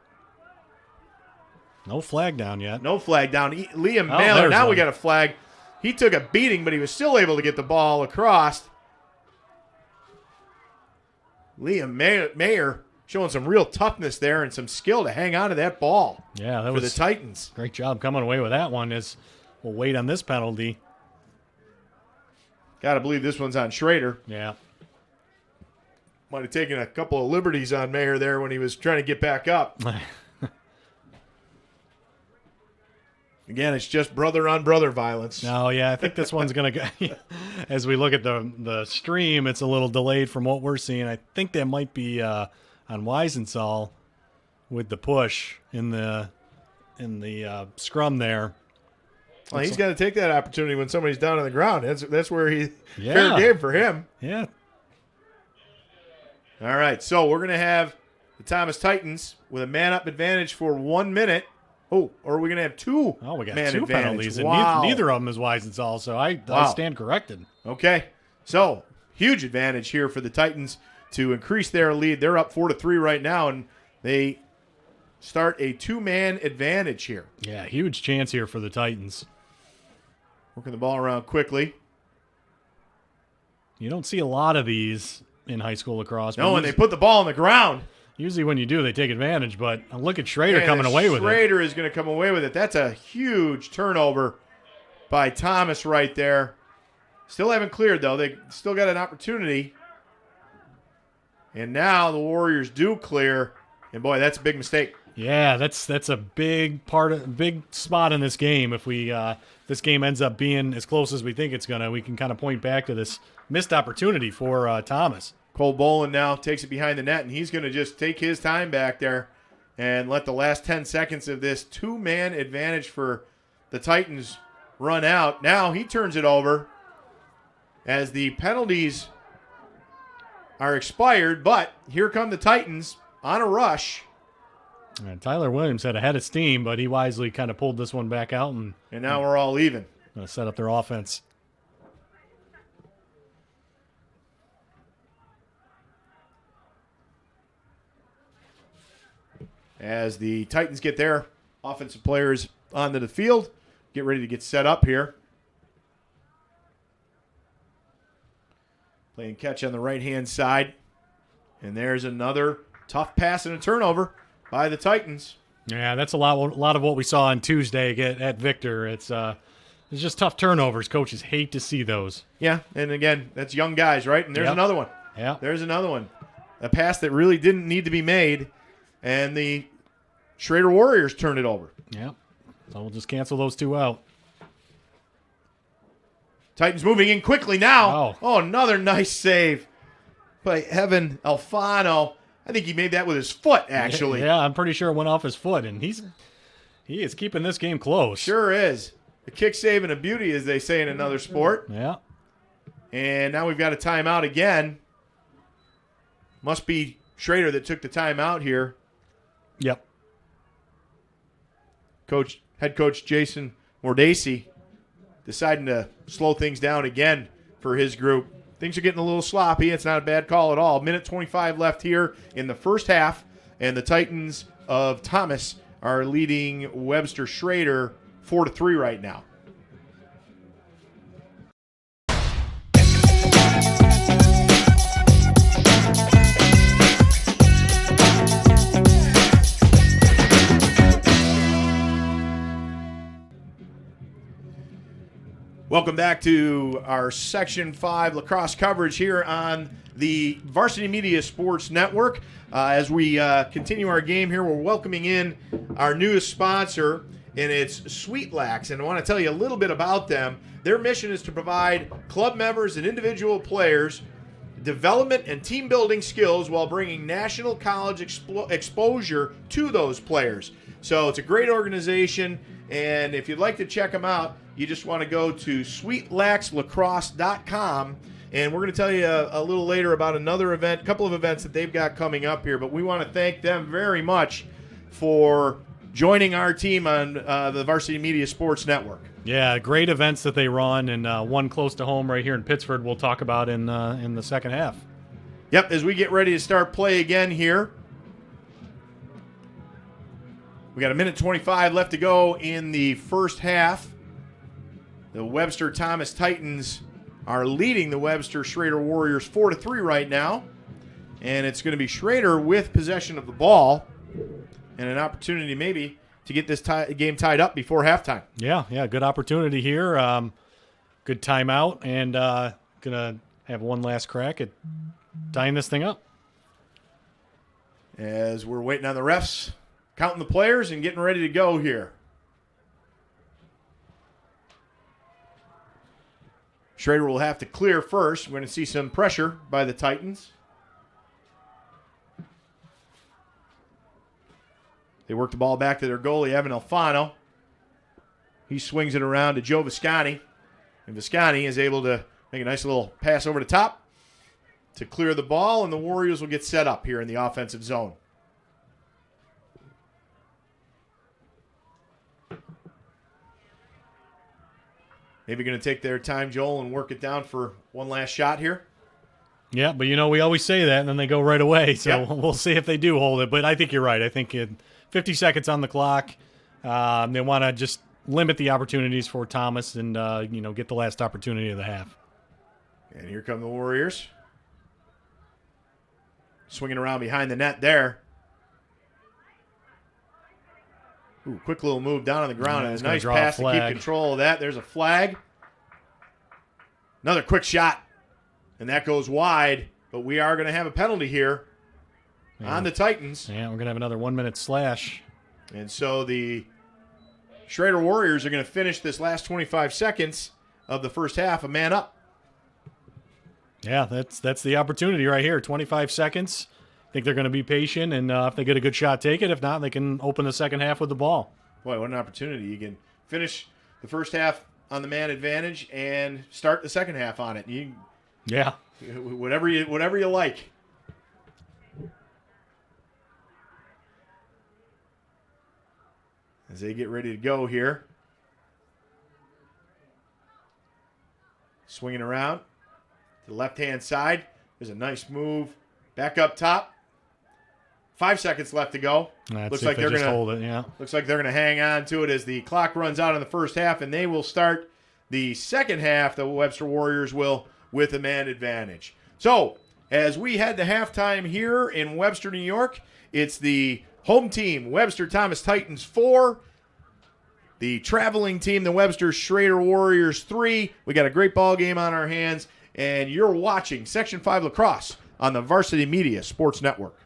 No flag down yet. No flag down. Liam Mailer, now we got a flag. He took a beating, but he was still able to get the ball across. Liam Mayer showing some real toughness there and some skill to hang on to that ball. Yeah, that for was the Titans. Great job coming away with that one. As we'll wait on this penalty. Got to believe this one's on Schroeder. Yeah. Might have taken a couple of liberties on Mayer there when he was trying to get back up. Again, it's just brother-on-brother violence. No, yeah, I think this one's going to go. As we look at the stream, it's a little delayed from what we're seeing. I think that might be on Weisensall with the push in the scrum there. Well, he's got to take that opportunity when somebody's down on the ground. That's where fair game for him. Yeah. All right, so we're going to have the Thomas Titans with a man-up advantage for 1 minute. Oh, or are we going to have two? Oh, we got man two advantage. penalties, Wow. and neither of them is Weisensall, so I stand corrected. Okay, so huge advantage here for the Titans to increase their lead. They're up 4-3 right now, and they start a two-man advantage here. Yeah, huge chance here for the Titans. Working the ball around quickly. You don't see a lot of these in high school lacrosse. No, and they put the ball on the ground. Usually when you do, they take advantage, but look at Schroeder coming away with it. Schroeder is going to come away with it. That's a huge turnover by Thomas right there. Still haven't cleared, though. They still got an opportunity. And now the Warriors do clear. And, boy, that's a big mistake. Yeah, that's a big spot in this game. If this game ends up being as close as we think it's gonna, we can kind of point back to this missed opportunity for Thomas. Cole Boland now takes it behind the net, and he's going to just take his time back there and let the last 10 seconds of this two-man advantage for the Titans run out. Now he turns it over as the penalties are expired, but here come the Titans on a rush. And Tyler Williams had a head of steam, but he wisely kind of pulled this one back out. And now we're all even. Going to set up their offense. As the Titans get their offensive players onto the field, get ready to get set up here. Playing catch on the right-hand side. And there's another tough pass and a turnover by the Titans. Yeah, that's a lot of what we saw on Tuesday at Victor. It's just tough turnovers. Coaches hate to see those. Yeah, and again, that's young guys, right? And there's another one. Yeah. There's another one. A pass that really didn't need to be made, and the Schroeder Warriors turn it over. Yeah. So we'll just cancel those two out. Titans moving in quickly now. Wow. Oh, another nice save by Evan Alfano. I think he made that with his foot, actually. Yeah, I'm pretty sure it went off his foot, and he is keeping this game close. Sure is. A kick save and a beauty, as they say in another sport. Yeah. And now we've got a timeout again. Must be Schroeder that took the timeout here. Yep. Head coach Jason Mordacy deciding to slow things down again for his group. Things are getting a little sloppy. It's not a bad call at all. Minute 25 left here in the first half, and the Titans of Thomas are leading Webster Schroeder 4-3 right now. Welcome back to our Section 5 lacrosse coverage here on the Varsity Media Sports Network. As we continue our game here, we're welcoming in our newest sponsor, and it's Sweet LAX. And I want to tell you a little bit about them. Their mission is to provide club members and individual players development and team building skills while bringing national college exposure to those players. So it's a great organization, and if you'd like to check them out, you just want to go to sweetlaxlacrosse.com, and we're going to tell you a little later about another event, a couple of events that they've got coming up here. But we want to thank them very much for joining our team on the Varsity Media Sports Network. Yeah, great events that they run, and one close to home right here in Pittsford we'll talk about in the second half. Yep, as we get ready to start play again here. We got a minute 25 left to go in the first half. The Webster Thomas Titans are leading the Webster Schroeder Warriors 4-3 right now. And it's going to be Schroeder with possession of the ball and an opportunity maybe to get this game tied up before halftime. Yeah, good opportunity here. Good timeout, and going to have one last crack at tying this thing up. As we're waiting on the refs, counting the players and getting ready to go here. Schroeder will have to clear first. We're going to see some pressure by the Titans. They work the ball back to their goalie, Evan Alfano. He swings it around to Joe Visconti. And Visconti is able to make a nice little pass over the top to clear the ball, and the Warriors will get set up here in the offensive zone. Maybe going to take their time, Joel, and work it down for one last shot here. Yeah, but we always say that, and then they go right away. So Yep. We'll see if they do hold it. But I think you're right. I think 50 seconds on the clock. They want to just limit the opportunities for Thomas and, get the last opportunity of the half. And here come the Warriors. Swinging around behind the net there. Ooh, quick little move down on the ground. And a nice pass to keep control of that. There's a flag. Another quick shot. And that goes wide. But we are going to have a penalty here on the Titans. Yeah, we're going to have another 1 minute slash. And so the Schroeder Warriors are going to finish this last 25 seconds of the first half a man up. Yeah, that's the opportunity right here. 25 seconds. I think they're going to be patient, and if they get a good shot, take it. If not, they can open the second half with the ball. Boy, what an opportunity. You can finish the first half on the man advantage and start the second half on it. Yeah. Whatever you like. As they get ready to go here. Swinging around to the left-hand side. There's a nice move back up top. 5 seconds left to go. Looks like they're going to hold it, yeah. Looks like they're going to hang on to it as the clock runs out in the first half, and they will start the second half, the Webster Warriors will, with a man advantage. So, as we head to halftime here in Webster, New York, it's the home team, Webster Thomas Titans 4, the traveling team, the Webster Schroeder Warriors 3. We got a great ball game on our hands, and you're watching Section 5 Lacrosse on the Varsity Media Sports Network.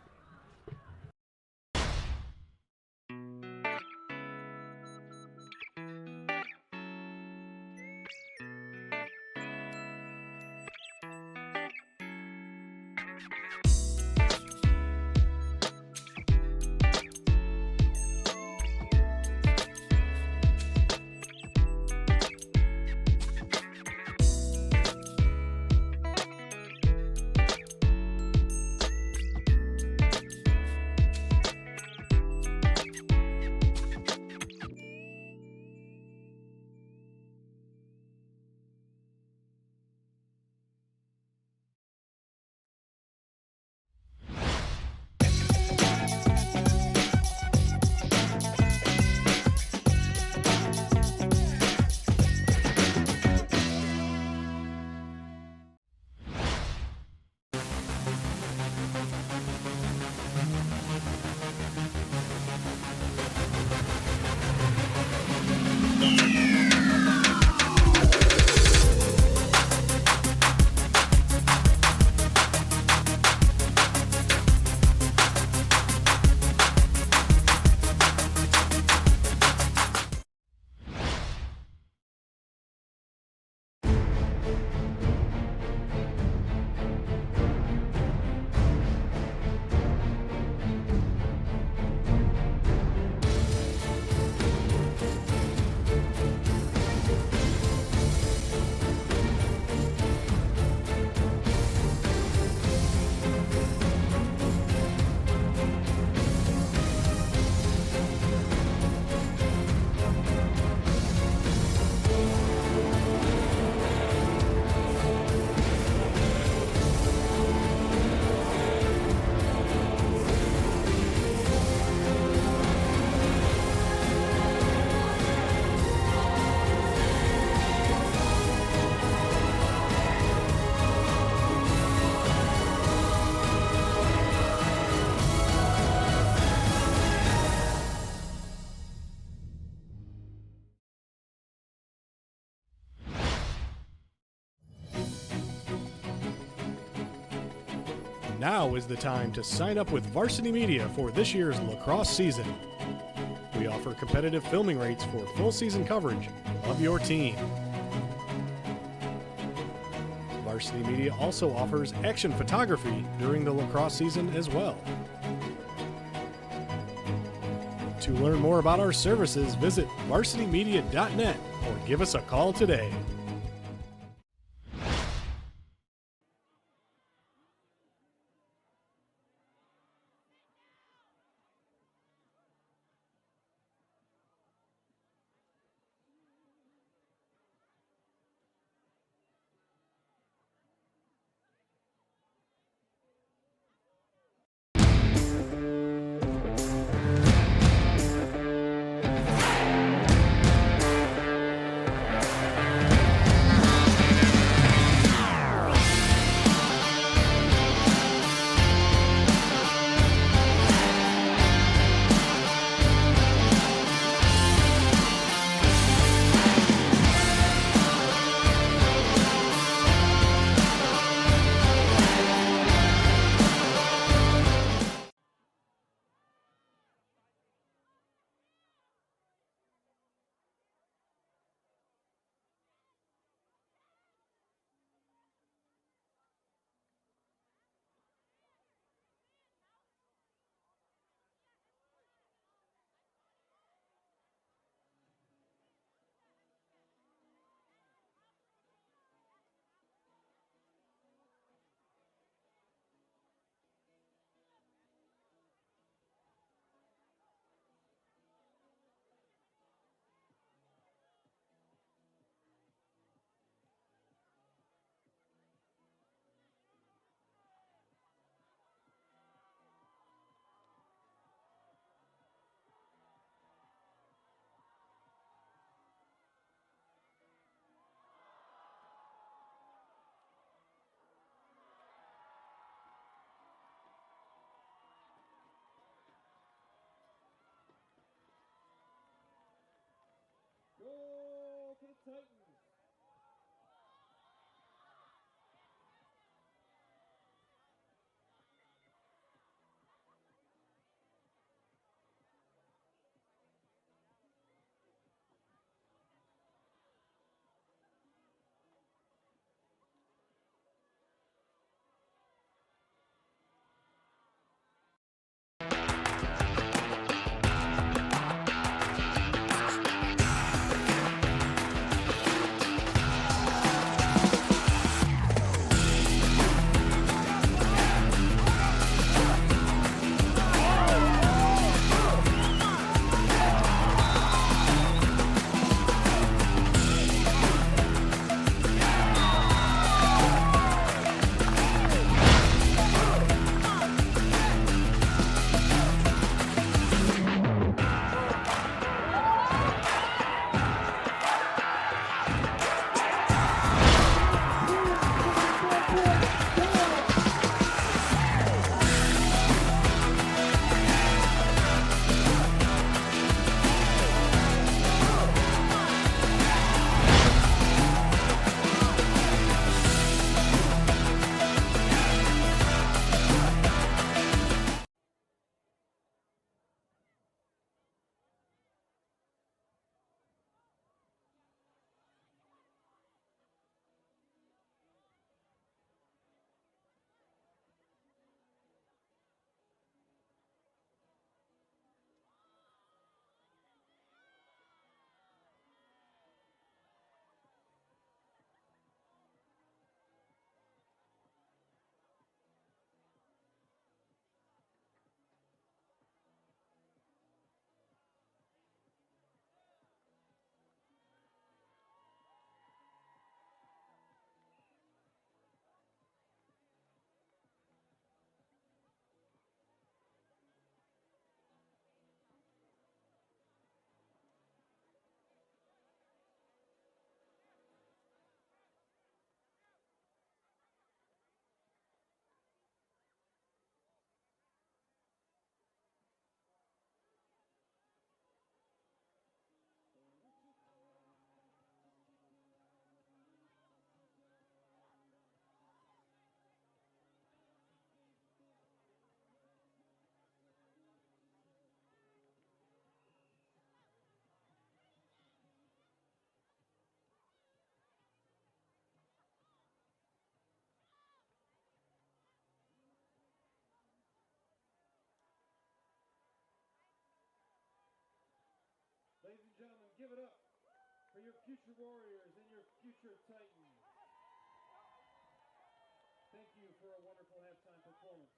Now is the time to sign up with Varsity Media for this year's lacrosse season. We offer competitive filming rates for full season coverage of your team. Varsity Media also offers action photography during the lacrosse season as well. To learn more about our services, visit varsitymedia.net or give us a call today. Titans. Ladies and gentlemen, give it up for your future Warriors and your future Titans. Thank you for a wonderful halftime performance.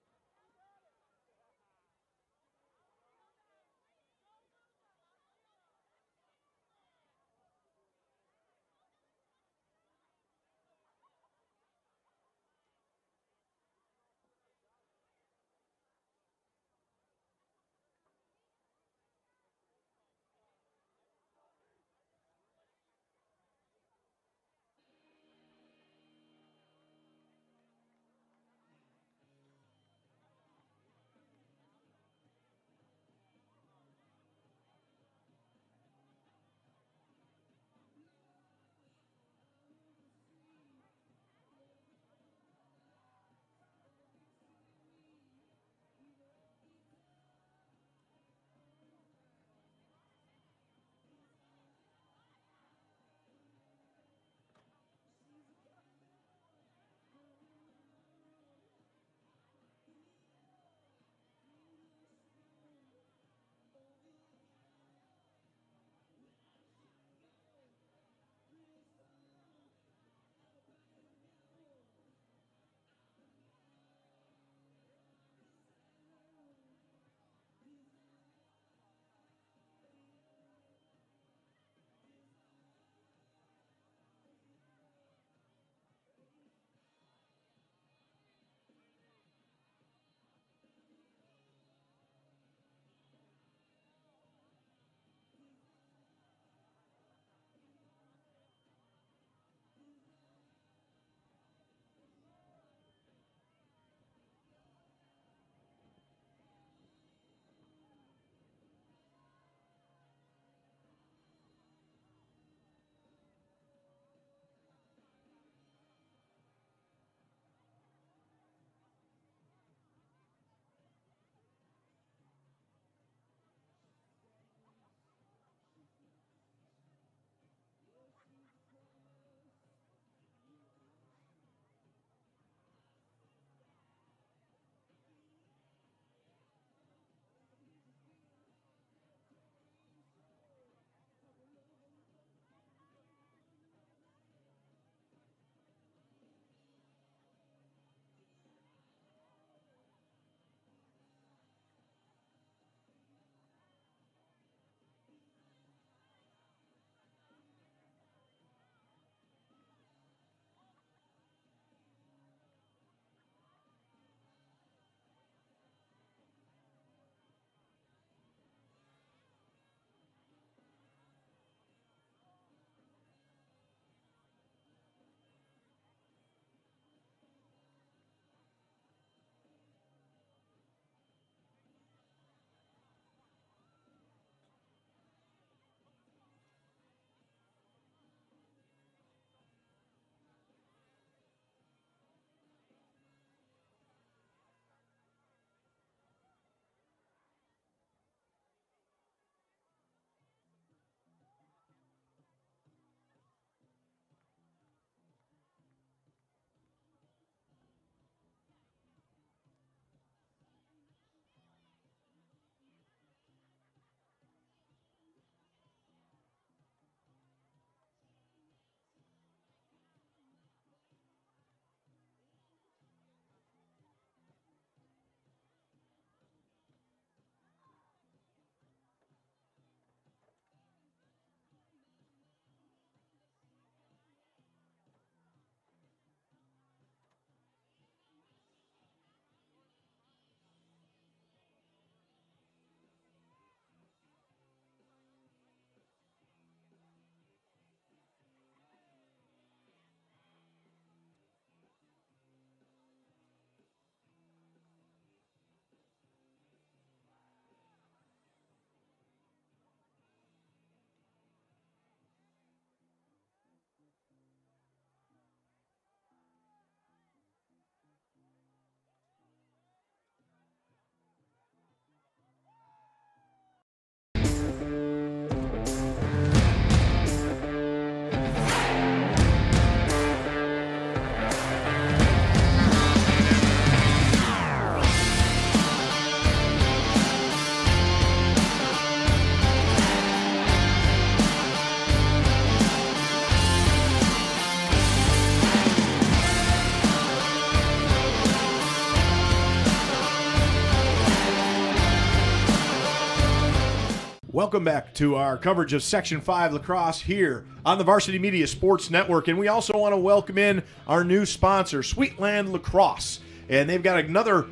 Welcome back to our coverage of Section 5 lacrosse here on the Varsity Media Sports Network. And we also want to welcome in our new sponsor, Sweetland Lacrosse. And they've got another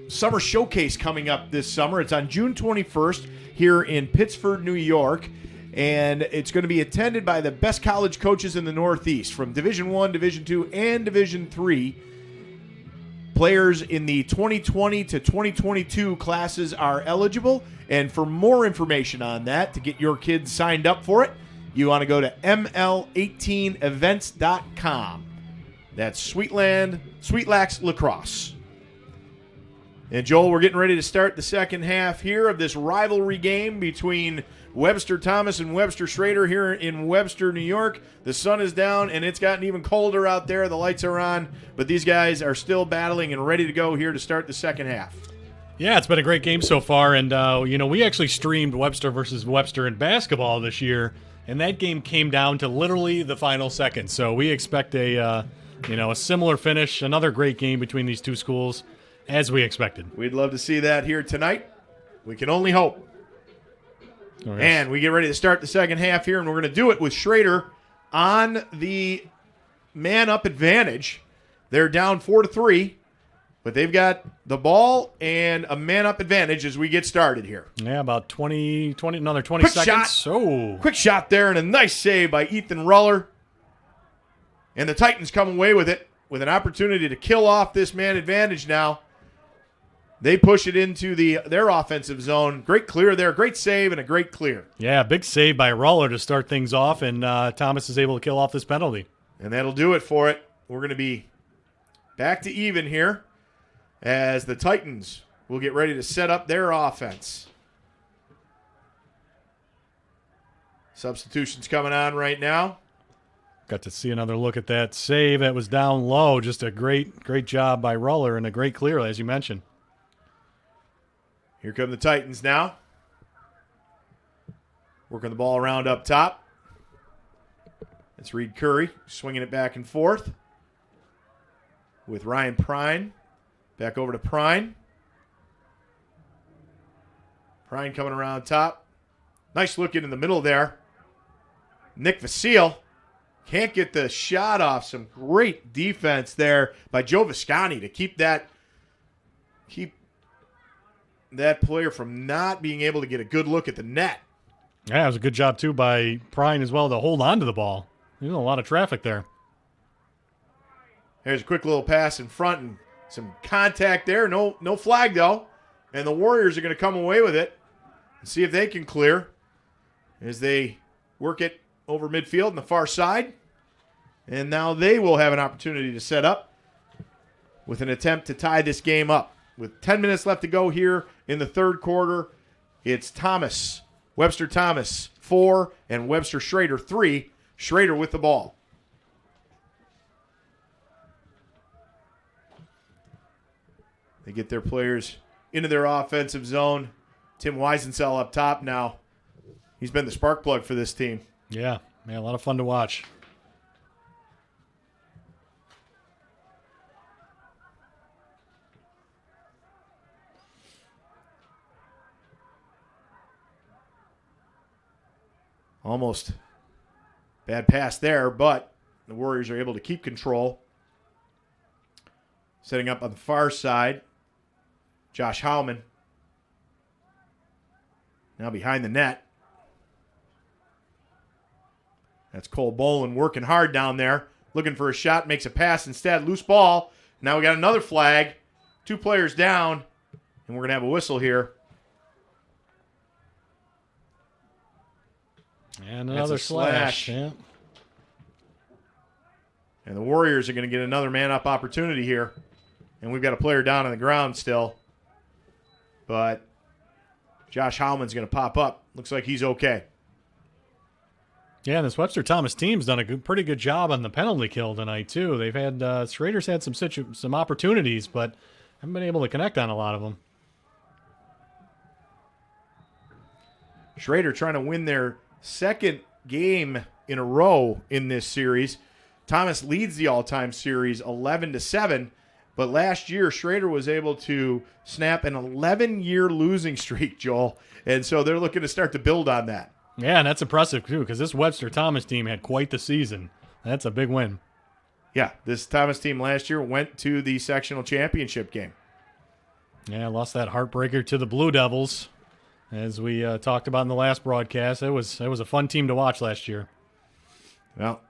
summer showcase coming up this summer. It's on June 21st here in Pittsford, New York. And it's going to be attended by the best college coaches in the Northeast from Division I, Division II, and Division III. Players in the 2020 to 2022 classes are eligible. And for more information on that, to get your kids signed up for it, you want to go to ml18events.com. That's Sweetlax Lacrosse. And Joel, we're getting ready to start the second half here of this rivalry game between Webster Thomas and Webster Schroeder here in Webster, New York. The sun is down, and it's gotten even colder out there. The lights are on, but these guys are still battling and ready to go here to start the second half. Yeah, it's been a great game so far, and we actually streamed Webster versus Webster in basketball this year, and that game came down to literally the final second. So we expect a similar finish, another great game between these two schools, as we expected. We'd love to see that here tonight. We can only hope. Oh, yes. And we get ready to start the second half here, and we're going to do it with Schroeder on the man-up advantage. They're down 4-3. But they've got the ball and a man-up advantage as we get started here. Yeah, about 20 another 20 Quick seconds. Shot. Oh. Quick shot there and a nice save by Ethan Ruller. And the Titans come away with it with an opportunity to kill off this man advantage now. They push it into their offensive zone. Great clear there. Great save and a great clear. Yeah, big save by Ruller to start things off, and Thomas is able to kill off this penalty. And that'll do it for it. We're going to be back to even here, as the Titans will get ready to set up their offense. Substitutions coming on right now. Got to see another look at that save. That was down low. Just a great job by Ruller and a great clear, as you mentioned. Here come the Titans now. Working the ball around up top. It's Reed Curry swinging it back and forth with Ryan Prine. Back over to Prine. Prine coming around top. Nice look in the middle there. Nick Vasile can't get the shot off. Some great defense there by Joe Visconti to keep that player from not being able to get a good look at the net. Yeah, it was a good job, too, by Prine as well to hold on to the ball. There's a lot of traffic there. There's a quick little pass in front and some contact there. No flag, though. And the Warriors are going to come away with it and see if they can clear as they work it over midfield on the far side. And now they will have an opportunity to set up with an attempt to tie this game up. With 10 minutes left to go here in the third quarter, it's Webster Thomas 4 and Webster Schroeder 3. Schroeder with the ball. They get their players into their offensive zone. Tim Weisensell up top now. He's been the spark plug for this team. Yeah, a lot of fun to watch. Almost bad pass there, but the Warriors are able to keep control. Setting up on the far side, Josh Howman. Now behind the net. That's Cole Bolin working hard down there. Looking for a shot, makes a pass instead. Loose ball. Now we got another flag. 2 players down, and we're going to have a whistle here. And another slash. Yeah. And the Warriors are going to get another man-up opportunity here. And we've got a player down on the ground still. But Josh Howman's going to pop up. Looks like he's okay. Yeah, this Webster Thomas team's done a pretty good job on the penalty kill tonight, too. They've had Schrader's had some opportunities, but haven't been able to connect on a lot of them. Schroeder trying to win their second game in a row in this series. Thomas leads the all-time series 11-7, But last year, Schroeder was able to snap an 11-year losing streak, Joel. And so they're looking to start to build on that. Yeah, and that's impressive, too, because this Webster Thomas team had quite the season. That's a big win. Yeah, this Thomas team last year went to the sectional championship game. Yeah, lost that heartbreaker to the Blue Devils, as we talked about in the last broadcast. It was a fun team to watch last year. Well,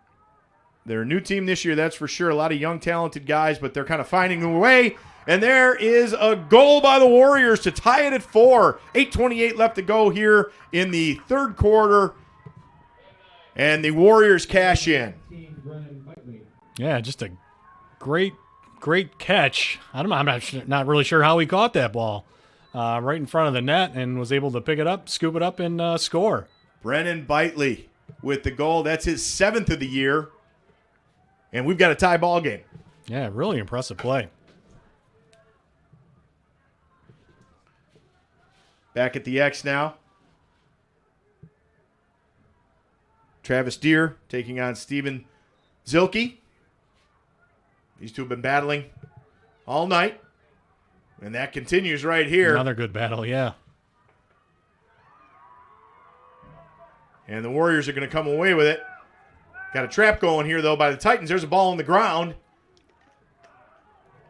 they're a new team this year, that's for sure. A lot of young, talented guys, but they're kind of finding their way. And there is a goal by the Warriors to tie it at 4. 8:28 left to go here in the third quarter. And the Warriors cash in. Yeah, just a great catch. I'm not really sure how he caught that ball right in front of the net and was able to pick it up, scoop it up, and score. Brennan Bitely with the goal. That's his 7th of the year. And we've got a tie ball game. Yeah, really impressive play. Back at the X now. Travis Deere taking on Steven Zilke. These two have been battling all night. And that continues right here. Another good battle, yeah. And the Warriors are going to come away with it. Got a trap going here, though, by the Titans. There's a ball on the ground.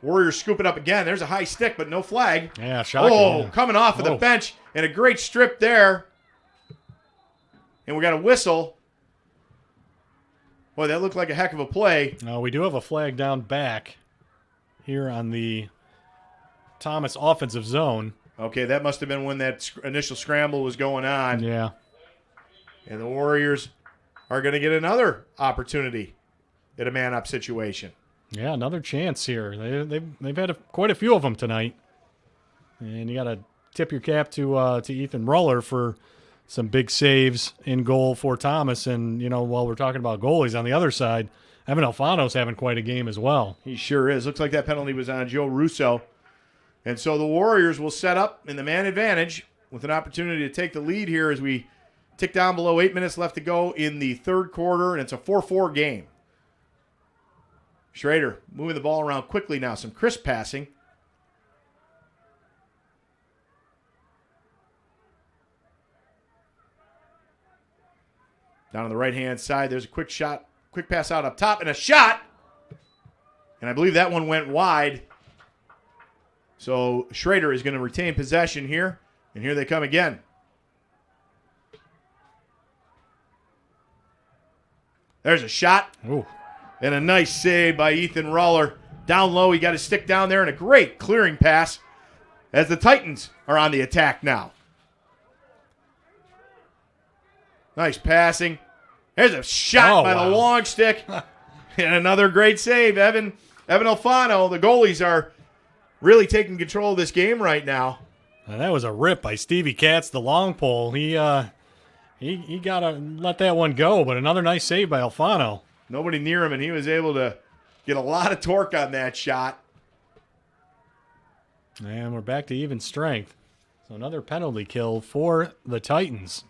Warriors scoop it up again. There's a high stick, but no flag. Yeah, shocking. Oh, coming off of the bench. And a great strip there. And we got a whistle. Boy, that looked like a heck of a play. We do have a flag down back here on the Thomas offensive zone. Okay, that must have been when that initial scramble was going on. Yeah. And the Warriors are going to get another opportunity at a man-up situation. Yeah, another chance here. They've had quite a few of them tonight. And you got to tip your cap to Ethan Ruller for some big saves in goal for Thomas. And, while we're talking about goalies on the other side, Evan Alfano's having quite a game as well. He sure is. Looks like that penalty was on Joe Russo. And so the Warriors will set up in the man advantage with an opportunity to take the lead here as we tick down below 8 minutes left to go in the third quarter, and it's a 4-4 game. Schroeder moving the ball around quickly now. Some crisp passing. Down on the right-hand side, there's a quick pass out up top, and a shot. And I believe that one went wide. So Schroeder is going to retain possession here, and here they come again. There's a shot. Ooh. And a nice save by Ethan Ruller. Down low, he got his stick down there, and a great clearing pass as the Titans are on the attack now. Nice passing. There's a shot by the long stick. And another great save. Evan Alfano, the goalies are really taking control of this game right now. And that was a rip by Stevie Katz, the long pole. He got to let that one go, but another nice save by Alfano. Nobody near him, and he was able to get a lot of torque on that shot. And we're back to even strength. So another penalty kill for the Titans.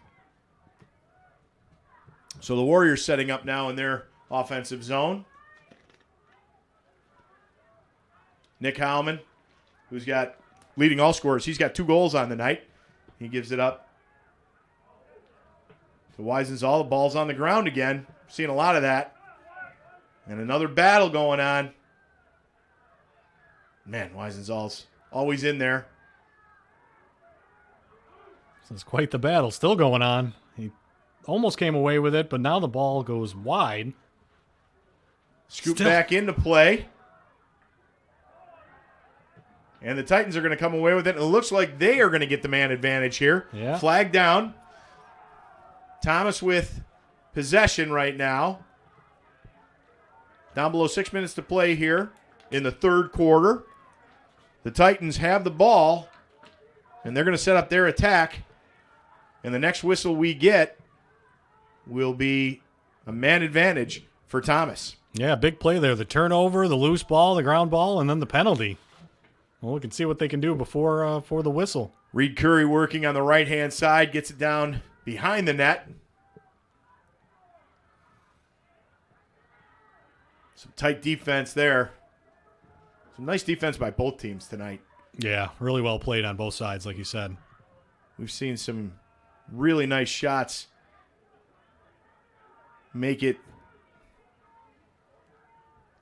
So the Warriors setting up now in their offensive zone. Nick Howman, who's got leading all scorers. He's got 2 goals on the night. He gives it up to Weisenthal. The ball's on the ground again. Seeing a lot of that. And another battle going on. Man, Weisenthal's always in there. This is quite the battle. Still going on. He almost came away with it, but now the ball goes wide. Scoop back into play. And the Titans are going to come away with it. It looks like they are going to get the man advantage here. Yeah. Flag down. Thomas with possession right now. Down below 6 minutes to play here in the third quarter. The Titans have the ball, and they're going to set up their attack. And the next whistle we get will be a man advantage for Thomas. Yeah, big play there. The turnover, the loose ball, the ground ball, and then the penalty. Well, we can see what they can do before for the whistle. Reed Curry working on the right-hand side, gets it down behind the net. Some tight defense there. Some nice defense by both teams tonight. Yeah, really well played on both sides, like you said. We've seen some really nice shots make it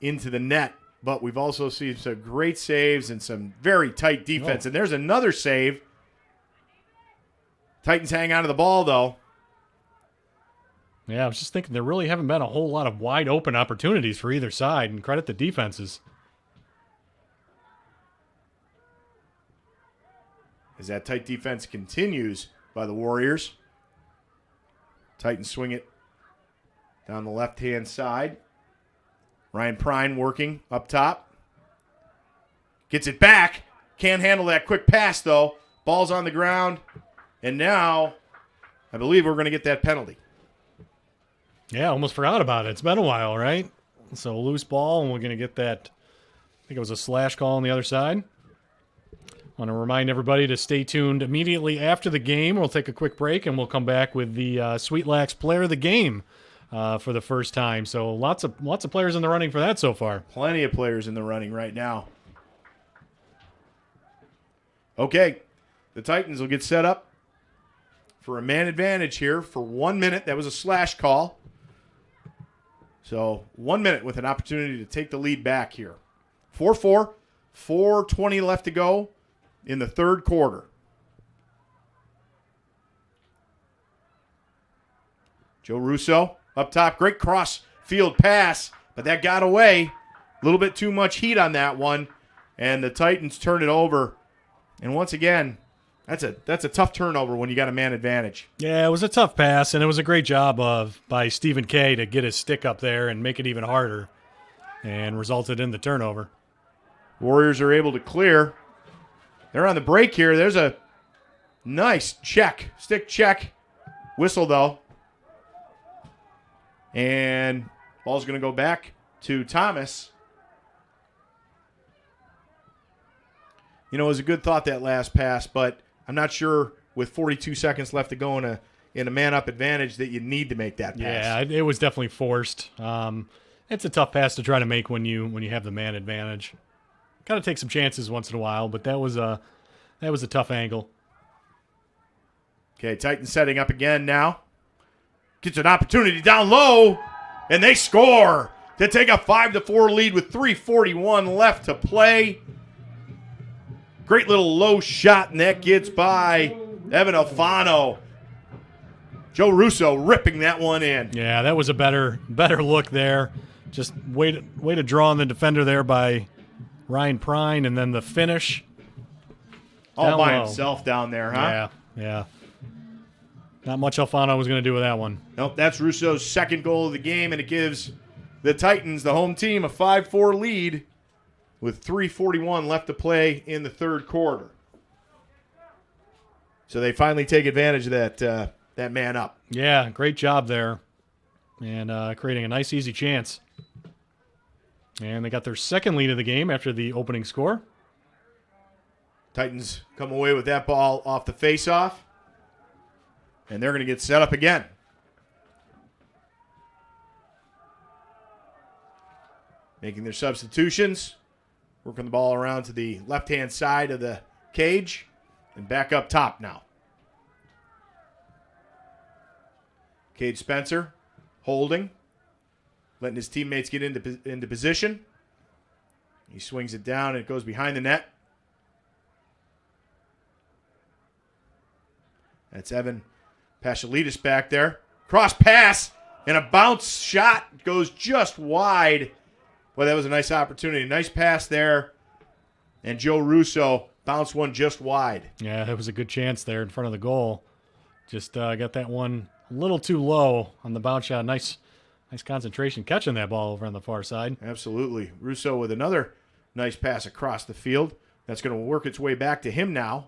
into the net, but we've also seen some great saves and some very tight defense. And there's another save. Titans hang on to the ball, though. Yeah, I was just thinking there really haven't been a whole lot of wide open opportunities for either side, and credit the defenses. As that tight defense continues by the Warriors. Titans swing it down the left-hand side. Ryan Prine working up top. Gets it back. Can't handle that quick pass, though. Ball's on the ground. And now, I believe we're going to get that penalty. Yeah, almost forgot about it. It's been a while, right? So loose ball, and we're going to get that. I think it was a slash call on the other side. I want to remind everybody to stay tuned immediately after the game. We'll take a quick break, and we'll come back with the Sweet LAX Player of the Game for the first time. So lots of players in the running for that so far. Plenty of players in the running right now. Okay, the Titans will get set up for a man advantage here for 1 minute. That was a slash call. So 1 minute with an opportunity to take the lead back here. 4-4, 4:20 left to go in the third quarter. Joe Russo up top. Great cross field pass, but that got away. A little bit too much heat on that one, and the Titans turn it over. And once again, that's a tough turnover when you got a man advantage. Yeah, it was a tough pass, and it was a great job by Stephen Kay to get his stick up there and make it even harder, and resulted in the turnover. Warriors are able to clear. They're on the break here. There's a nice check, stick check. Whistle, though. And ball's going to go back to Thomas. You know, it was a good thought, that last pass, but I'm not sure with 42 seconds left to go in a man-up advantage that you need to make that pass. Yeah, it was definitely forced. It's a tough pass to try to make when you have the man advantage. Got to take some chances once in a while, but that was a tough angle. Okay, Titans setting up again now. Gets an opportunity down low, and they score to take a 5-4 lead with 3:41 left to play. Great little low shot, and that gets by Evan Alfano. Joe Russo ripping that one in. Yeah, that was a better look there. Just way to draw on the defender there by Ryan Prine, and then the finish. All by himself down there, huh? Yeah. Not much Alfano was going to do with that one. Nope, that's Russo's second goal of the game, and it gives the Titans, the home team, a 5-4 lead with 3:41 left to play in the third quarter. So they finally take advantage of that man up. Yeah, great job there, and creating a nice, easy chance. And they got their second lead of the game after the opening score. Titans come away with that ball off the face-off, and they're going to get set up again. Making their substitutions, working the ball around to the left-hand side of the cage, and back up top now. Cade Spencer holding, letting his teammates get into position. He swings it down, and it goes behind the net. That's Evan Pashalidis back there. Cross pass, and a bounce shot goes just wide. Boy, that was a nice opportunity. Nice pass there. And Joe Russo bounced one just wide. Yeah, that was a good chance there in front of the goal. Just got that one a little too low on the bounce shot. Nice concentration catching that ball over on the far side. Absolutely. Russo with another nice pass across the field. That's going to work its way back to him now.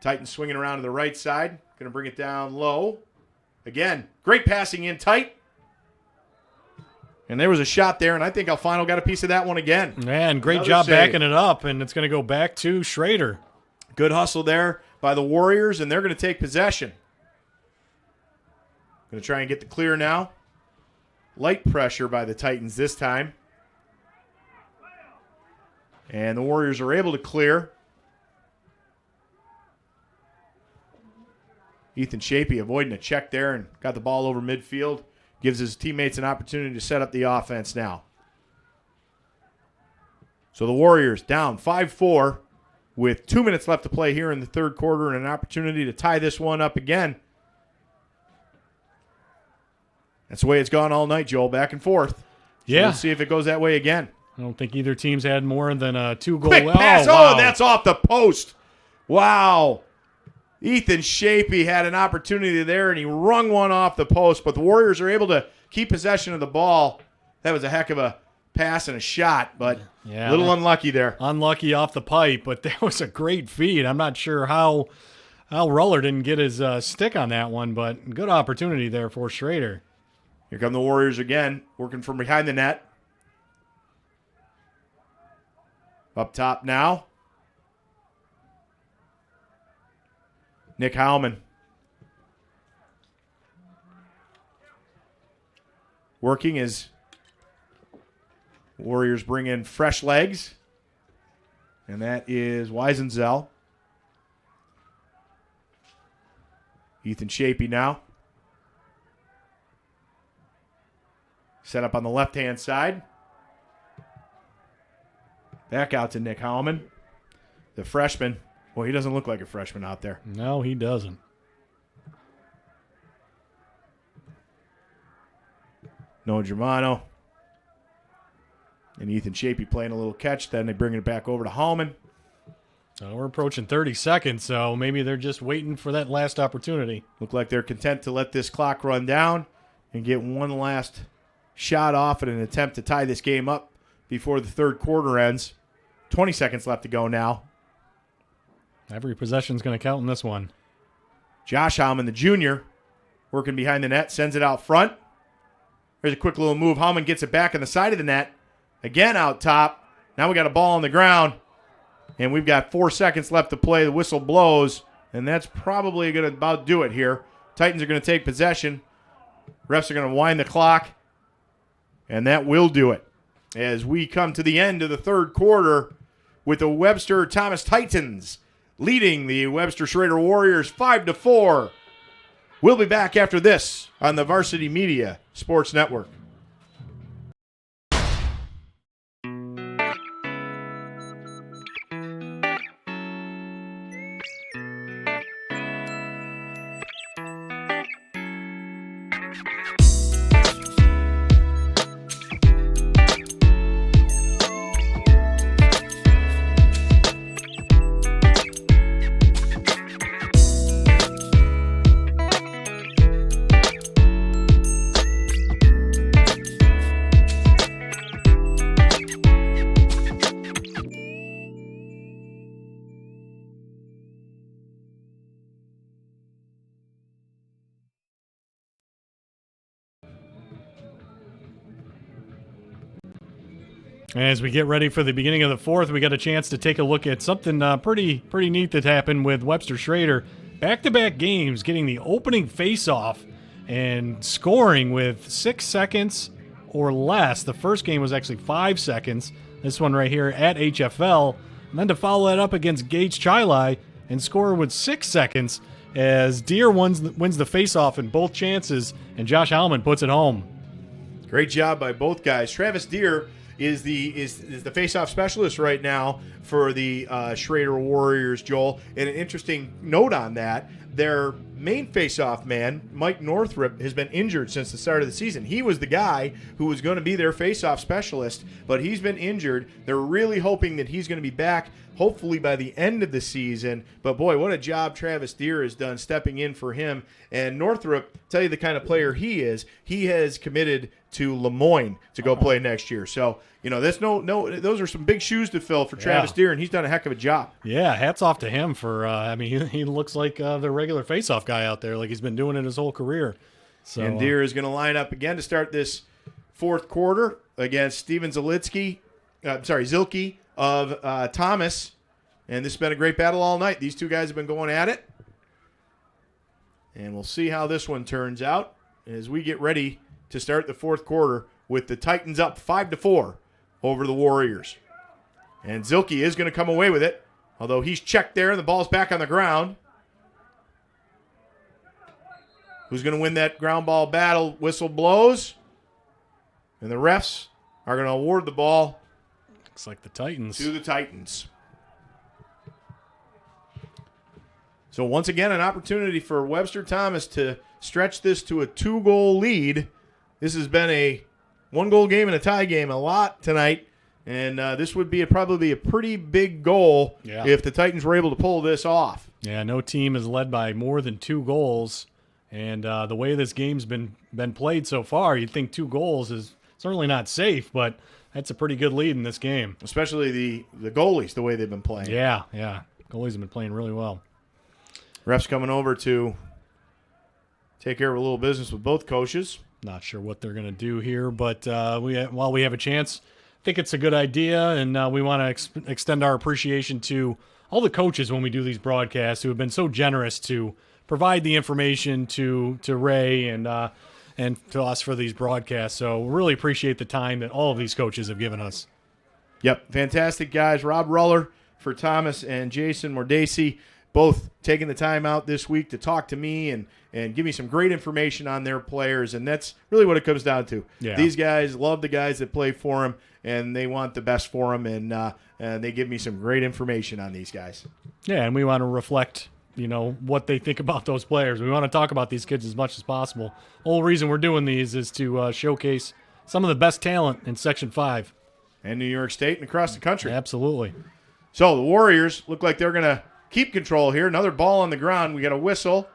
Titans swinging around to the right side. Going to bring it down low. Again, great passing in tight. And there was a shot there, and I think Alfano got a piece of that one again. Man, great job backing it up, and it's going to go back to Schroeder. Good hustle there by the Warriors, and they're going to take possession. Going to try and get the clear now. Light pressure by the Titans this time. And the Warriors are able to clear. Ethan Shapey avoiding a check there and got the ball over midfield. Gives his teammates an opportunity to set up the offense now. So the Warriors down 5-4 with 2 minutes left to play here in the third quarter and an opportunity to tie this one up again. That's the way it's gone all night, Joel, back and forth. So yeah. We'll see if it goes that way again. I don't think either team's had more than a 2-goal. Quick pass. Wow. That's off the post. Wow. Ethan Shapey had an opportunity there, and he wrung one off the post, but the Warriors are able to keep possession of the ball. That was a heck of a pass and a shot, but a little unlucky there. Unlucky off the pipe, but that was a great feed. I'm not sure how Ruller didn't get his stick on that one, but good opportunity there for Schroeder. Here come the Warriors again, working from behind the net. Up top now. Nick Howman. Working as Warriors bring in fresh legs. And that is Weisenzel. Ethan Shapey now. Set up on the left-hand side. Back out to Nick Howman. The freshman. Well, he doesn't look like a freshman out there. No, he doesn't. Noah Germano. And Ethan Shapey playing a little catch. Then they bring it back over to Hallman. We're approaching 30 seconds, so maybe they're just waiting for that last opportunity. Look like they're content to let this clock run down and get one last shot off in an attempt to tie this game up before the third quarter ends. 20 seconds left to go now. Every possession's going to count in this one. Josh Hallman, the junior, working behind the net, sends it out front. There's a quick little move. Hallman gets it back on the side of the net. Again out top. Now we got a ball on the ground. And we've got 4 seconds left to play. The whistle blows. And that's probably going to about do it here. Titans are going to take possession. Refs are going to wind the clock. And that will do it. As we come to the end of the third quarter with the Webster Thomas Titans leading the Webster Schroeder Warriors 5-4. We'll be back after this on the Varsity Media Sports Network. As we get ready for the beginning of the fourth, we got a chance to take a look at something pretty neat that happened with Webster Schroeder. Back-to-back games getting the opening face-off and scoring with 6 seconds or less. The first game was actually 5 seconds. This one right here at HFL. And then to follow that up against Gage Chili and score with 6 seconds as Deere wins the face-off in both chances, and Josh Hallman puts it home. Great job by both guys. Travis Deere is the face-off specialist right now for the Schroeder Warriors, Joel. And an interesting note on that, their main face-off man, Mike Northrup, has been injured since the start of the season. He was the guy who was going to be their face-off specialist, but he's been injured. They're really hoping that he's going to be back, hopefully by the end of the season. But, boy, what a job Travis Deere has done stepping in for him. And Northrup, tell you the kind of player he is, he has committed to Lemoyne to go play next year. So, you know, that's those are some big shoes to fill for Travis Deere, and he's done a heck of a job. Yeah, hats off to him for, he looks like the regular face-off guy out there, like he's been doing it his whole career. So, and Deere is going to line up again to start this fourth quarter against Steven Zilke of Thomas. And this has been a great battle all night. These two guys have been going at it. And we'll see how this one turns out as we get ready to start the fourth quarter with the Titans up 5-4 over the Warriors. And Zilke is going to come away with it, although he's checked there and the ball's back on the ground. Who's going to win that ground ball battle? Whistle blows. And the refs are going to award the ball. Looks like the Titans. To the Titans. So once again, an opportunity for Webster Thomas to stretch this to a 2-goal lead. This has been a 1-goal game and a tie game a lot tonight. And this would be probably a pretty big goal if the Titans were able to pull this off. Yeah, no team is led by more than 2 goals. And the way this game's been played so far, you'd think 2 goals is certainly not safe, but that's a pretty good lead in this game. Especially the goalies, the way they've been playing. Yeah. Goalies have been playing really well. Refs coming over to take care of a little business with both coaches. Not sure what they're going to do here, but while we have a chance, I think it's a good idea, and we want to extend our appreciation to all the coaches when we do these broadcasts who have been so generous to provide the information to Ray and to us for these broadcasts. So we really appreciate the time that all of these coaches have given us. Yep, fantastic guys. Rob Ruller for Thomas and Jason Mordacey, both taking the time out this week to talk to me and give me some great information on their players, and that's really what it comes down to. Yeah. These guys love the guys that play for them, and they want the best for them, and they give me some great information on these guys. Yeah, and we want to reflect what they think about those players. We want to talk about these kids as much as possible. The whole reason we're doing these is to showcase some of the best talent in Section 5. And New York State and across the country. Absolutely. So the Warriors look like they're going to keep control here. Another ball on the ground. We got a whistle.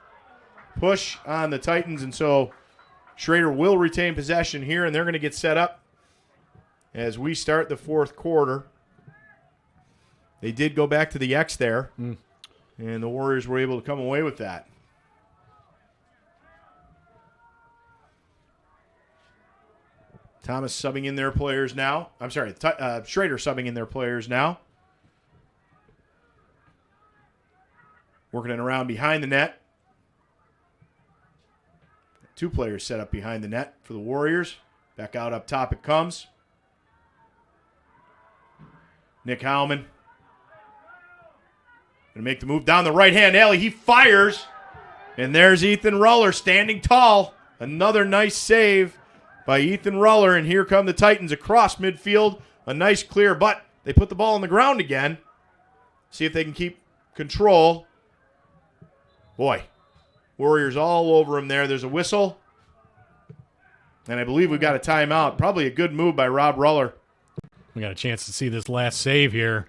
Push on the Titans, and so Schroeder will retain possession here, and they're going to get set up as we start the fourth quarter. They did go back to the X there. And the Warriors were able to come away with that. Thomas subbing in their players now. I'm sorry, Schroeder subbing in their players now. Working it around behind the net. 2 players set up behind the net for the Warriors. Back out up top it comes. Nick Howman. Going to make the move down the right-hand alley. He fires. And there's Ethan Ruller standing tall. Another nice save by Ethan Ruller. And here come the Titans across midfield. A nice clear, but they put the ball on the ground again. See if they can keep control. Boy, Warriors all over him there. There's a whistle. And I believe we've got a timeout. Probably a good move by Rob Ruller. We got a chance to see this last save here.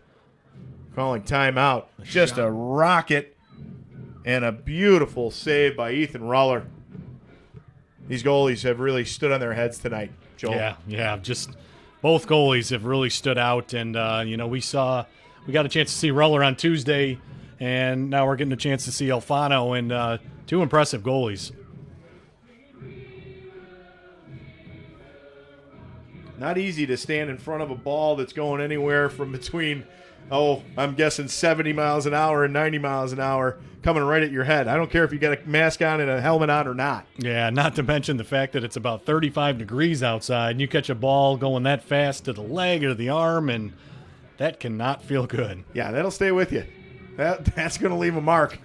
Calling timeout. Just a rocket and a beautiful save by Ethan Ruller. These goalies have really stood on their heads tonight, Joel. Yeah. Just both goalies have really stood out. And, we got a chance to see Ruller on Tuesday, and now we're getting a chance to see Alfano, and 2 impressive goalies. Not easy to stand in front of a ball that's going anywhere from between, I'm guessing 70 miles an hour and 90 miles an hour coming right at your head. I don't care if you got a mask on and a helmet on or not. Yeah, not to mention the fact that it's about 35 degrees outside, and you catch a ball going that fast to the leg or the arm, and that cannot feel good. Yeah, that'll stay with you. That's going to leave a mark.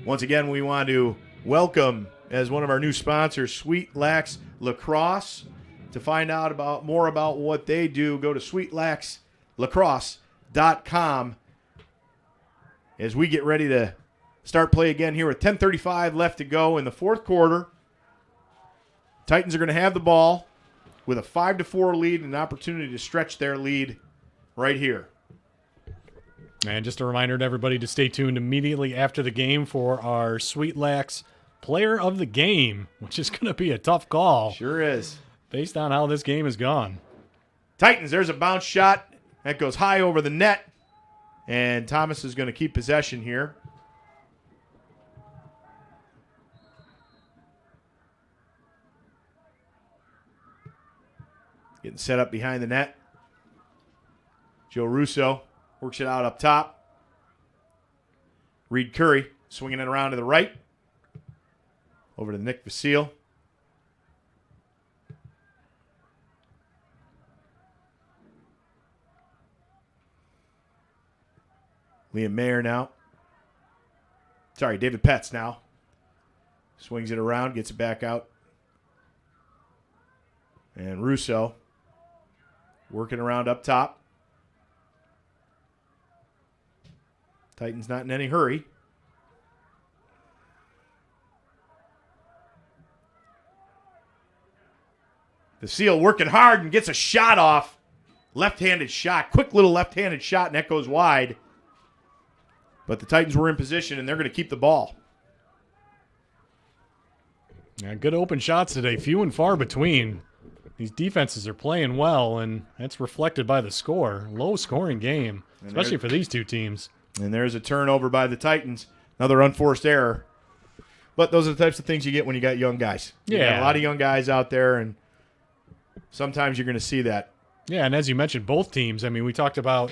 Once again, we want to welcome, as one of our new sponsors, Sweet LAX Lacrosse. To find out more about what they do, go to sweetlaxlacrosse.com as we get ready to start play again here with 10:35 left to go in the fourth quarter. Titans are going to have the ball with a 5-4 lead and an opportunity to stretch their lead right here. And just a reminder to everybody to stay tuned immediately after the game for our Sweet Lax Player of the Game, which is going to be a tough call. Sure is. Based on how this game has gone. Titans, there's a bounce shot. That goes high over the net. And Thomas is going to keep possession here. Getting set up behind the net. Joe Russo works it out up top. Reed Curry swinging it around to the right. Over to Nick Vasile. Liam Mayer now. Sorry, David Petz now. Swings it around, gets it back out. And Russo working around up top. Titans not in any hurry. The Seal working hard and gets a shot off. Left-handed shot. Quick little left-handed shot, and that goes wide. But the Titans were in position, and they're going to keep the ball. Yeah, good open shots today. Few and far between. These defenses are playing well, and that's reflected by the score. Low-scoring game, especially for these two teams. And there's a turnover by the Titans. Another unforced error. But those are the types of things you get when you got young guys. You got a lot of young guys out there, and sometimes you're going to see that. Yeah, and as you mentioned, both teams. I mean, we talked about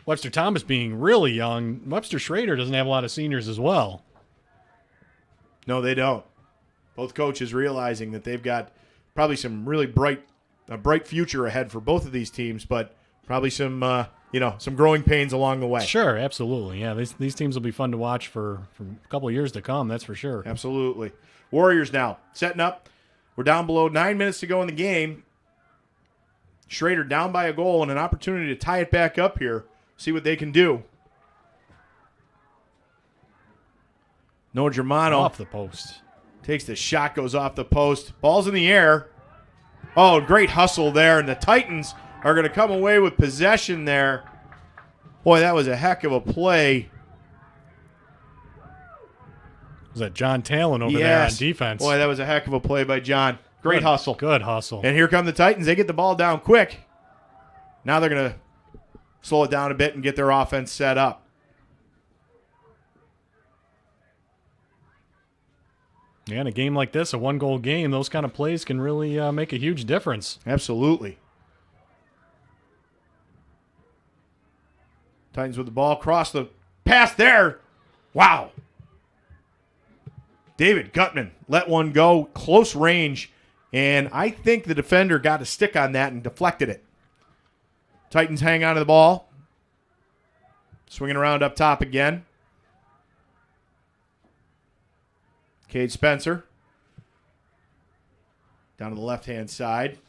Webster Thomas being really young. Webster Schroeder doesn't have a lot of seniors as well. No, they don't. Both coaches realizing that they've got probably some really bright future ahead for both of these teams, but probably some growing pains along the way. Sure, absolutely. Yeah, these teams will be fun to watch for a couple of years to come, that's for sure. Absolutely. Warriors now setting up. We're down below 9 minutes to go in the game. Schroeder down by a goal and an opportunity to tie it back up here. See what they can do. Noah Germano. Off the post. Takes the shot, goes off the post. Ball's in the air. Oh, great hustle there. And the Titans are going to come away with possession there. Boy, that was a heck of a play. Was that John Talon over there on defense? Boy, that was a heck of a play by John. Great hustle. Good hustle. And here come the Titans. They get the ball down quick. Now they're going to slow it down a bit and get their offense set up. Yeah, in a game like this, a one-goal game, those kind of plays can really make a huge difference. Absolutely. Titans with the ball. Cross the pass there. Wow. David Gutman let one go. Close range. And I think the defender got a stick on that and deflected it. Titans hang on to the ball. Swinging around up top again. Cade Spencer. Down to the left-hand side.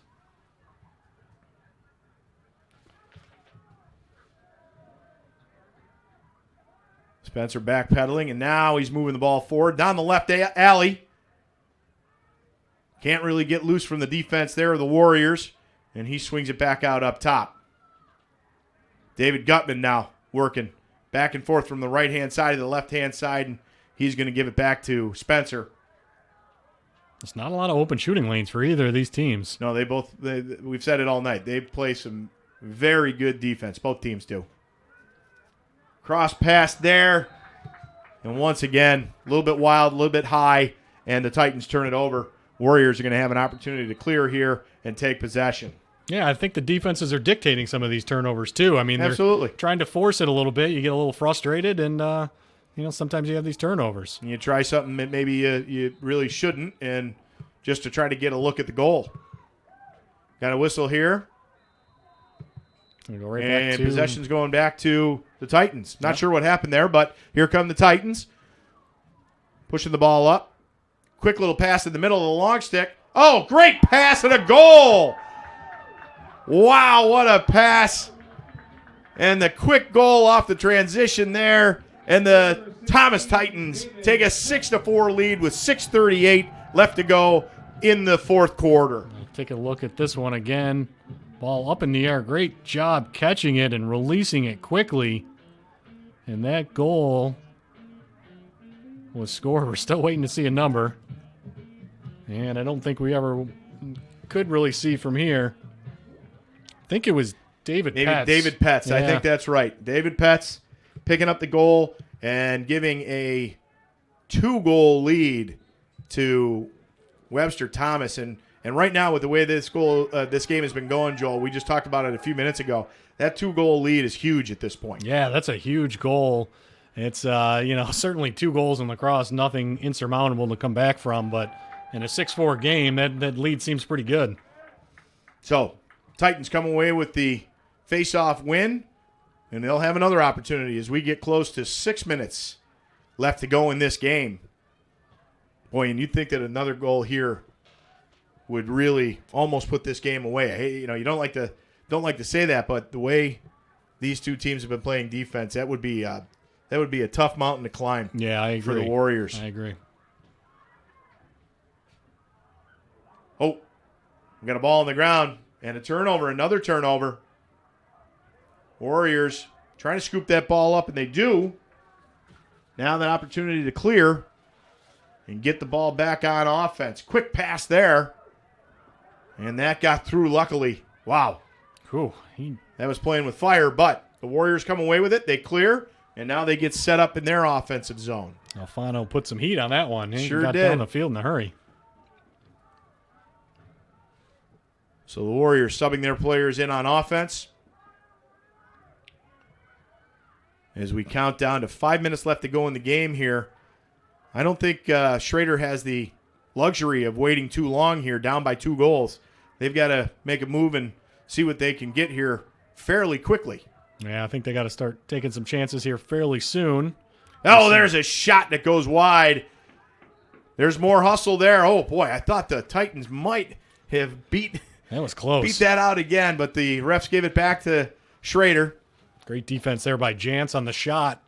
Spencer backpedaling, and now he's moving the ball forward. Down the left alley. Can't really get loose from the defense there of the Warriors, and he swings it back out up top. David Gutman now working back and forth from the right-hand side to the left-hand side, and he's going to give it back to Spencer. There's not a lot of open shooting lanes for either of these teams. No, we've said it all night. They play some very good defense. Both teams do. Cross pass there. And once again, a little bit wild, a little bit high, and the Titans turn it over. Warriors are going to have an opportunity to clear here and take possession. Yeah, I think the defenses are dictating some of these turnovers too. I mean, absolutely. They're trying to force it a little bit. You get a little frustrated, and sometimes you have these turnovers. And you try something that maybe you really shouldn't, and just to try to get a look at the goal. Got a whistle here. Go right and back to possession's going back to the Titans. Not sure what happened there, but here come the Titans. Pushing the ball up. Quick little pass in the middle of the long stick. Oh, great pass and a goal. Wow, what a pass. And the quick goal off the transition there. And the Thomas Titans take a 6-4 lead with 6:38 left to go in the fourth quarter. Take a look at this one again. Ball up in the air. Great job catching it and releasing it quickly. And that goal was scored. We're still waiting to see a number. And I don't think we ever could really see from here. I think it was David Petz. David Petz. Yeah. I think that's right. David Petz picking up the goal and giving a 2-goal lead to Webster Thomas. And right now, with the way this game has been going, Joel, we just talked about it a few minutes ago. That 2-goal lead is huge at this point. Yeah, that's a huge goal. It's certainly 2 goals in lacrosse, nothing insurmountable to come back from. But in a 6-4 game, that lead seems pretty good. So, Titans come away with the face-off win. And they'll have another opportunity as we get close to 6 minutes left to go in this game. Boy, and you'd think that another goal here would really almost put this game away. Hey, you don't like to say that, but the way these two teams have been playing defense, that would be a tough mountain to climb. Yeah, I agree. For the Warriors. I agree. Oh, we got a ball on the ground and a turnover, another turnover. Warriors trying to scoop that ball up, and they do. Now the opportunity to clear and get the ball back on offense. Quick pass there. And that got through, luckily. Wow. Cool. That was playing with fire, but the Warriors come away with it. They clear, and now they get set up in their offensive zone. Alfano put some heat on that one. He Sure got did. down the field in a hurry. So the Warriors subbing their players in on offense. As we count down to 5 minutes left to go in the game here. I don't think Schroeder has the luxury of waiting too long here, down by 2 goals. They've got to make a move and see what they can get here fairly quickly. Yeah, I think they got to start taking some chances here fairly soon. Oh, there's a shot that goes wide. There's more hustle there. Oh, boy, I thought the Titans might have beat That was close. that out again, but the refs gave it back to Schroeder. Great defense there by Jantz on the shot.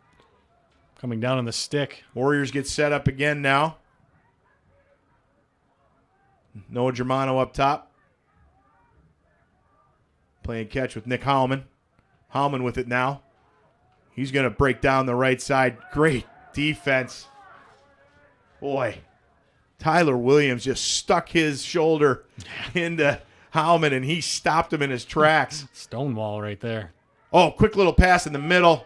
Coming down on the stick. Warriors get set up again now. Noah Germano up top. Playing catch with Nick Hallman. Hallman with it now. He's going to break down the right side. Great defense. Boy, Tyler Williams just stuck his shoulder into Hallman, and he stopped him in his tracks. Stonewall right there. Oh, quick little pass in the middle.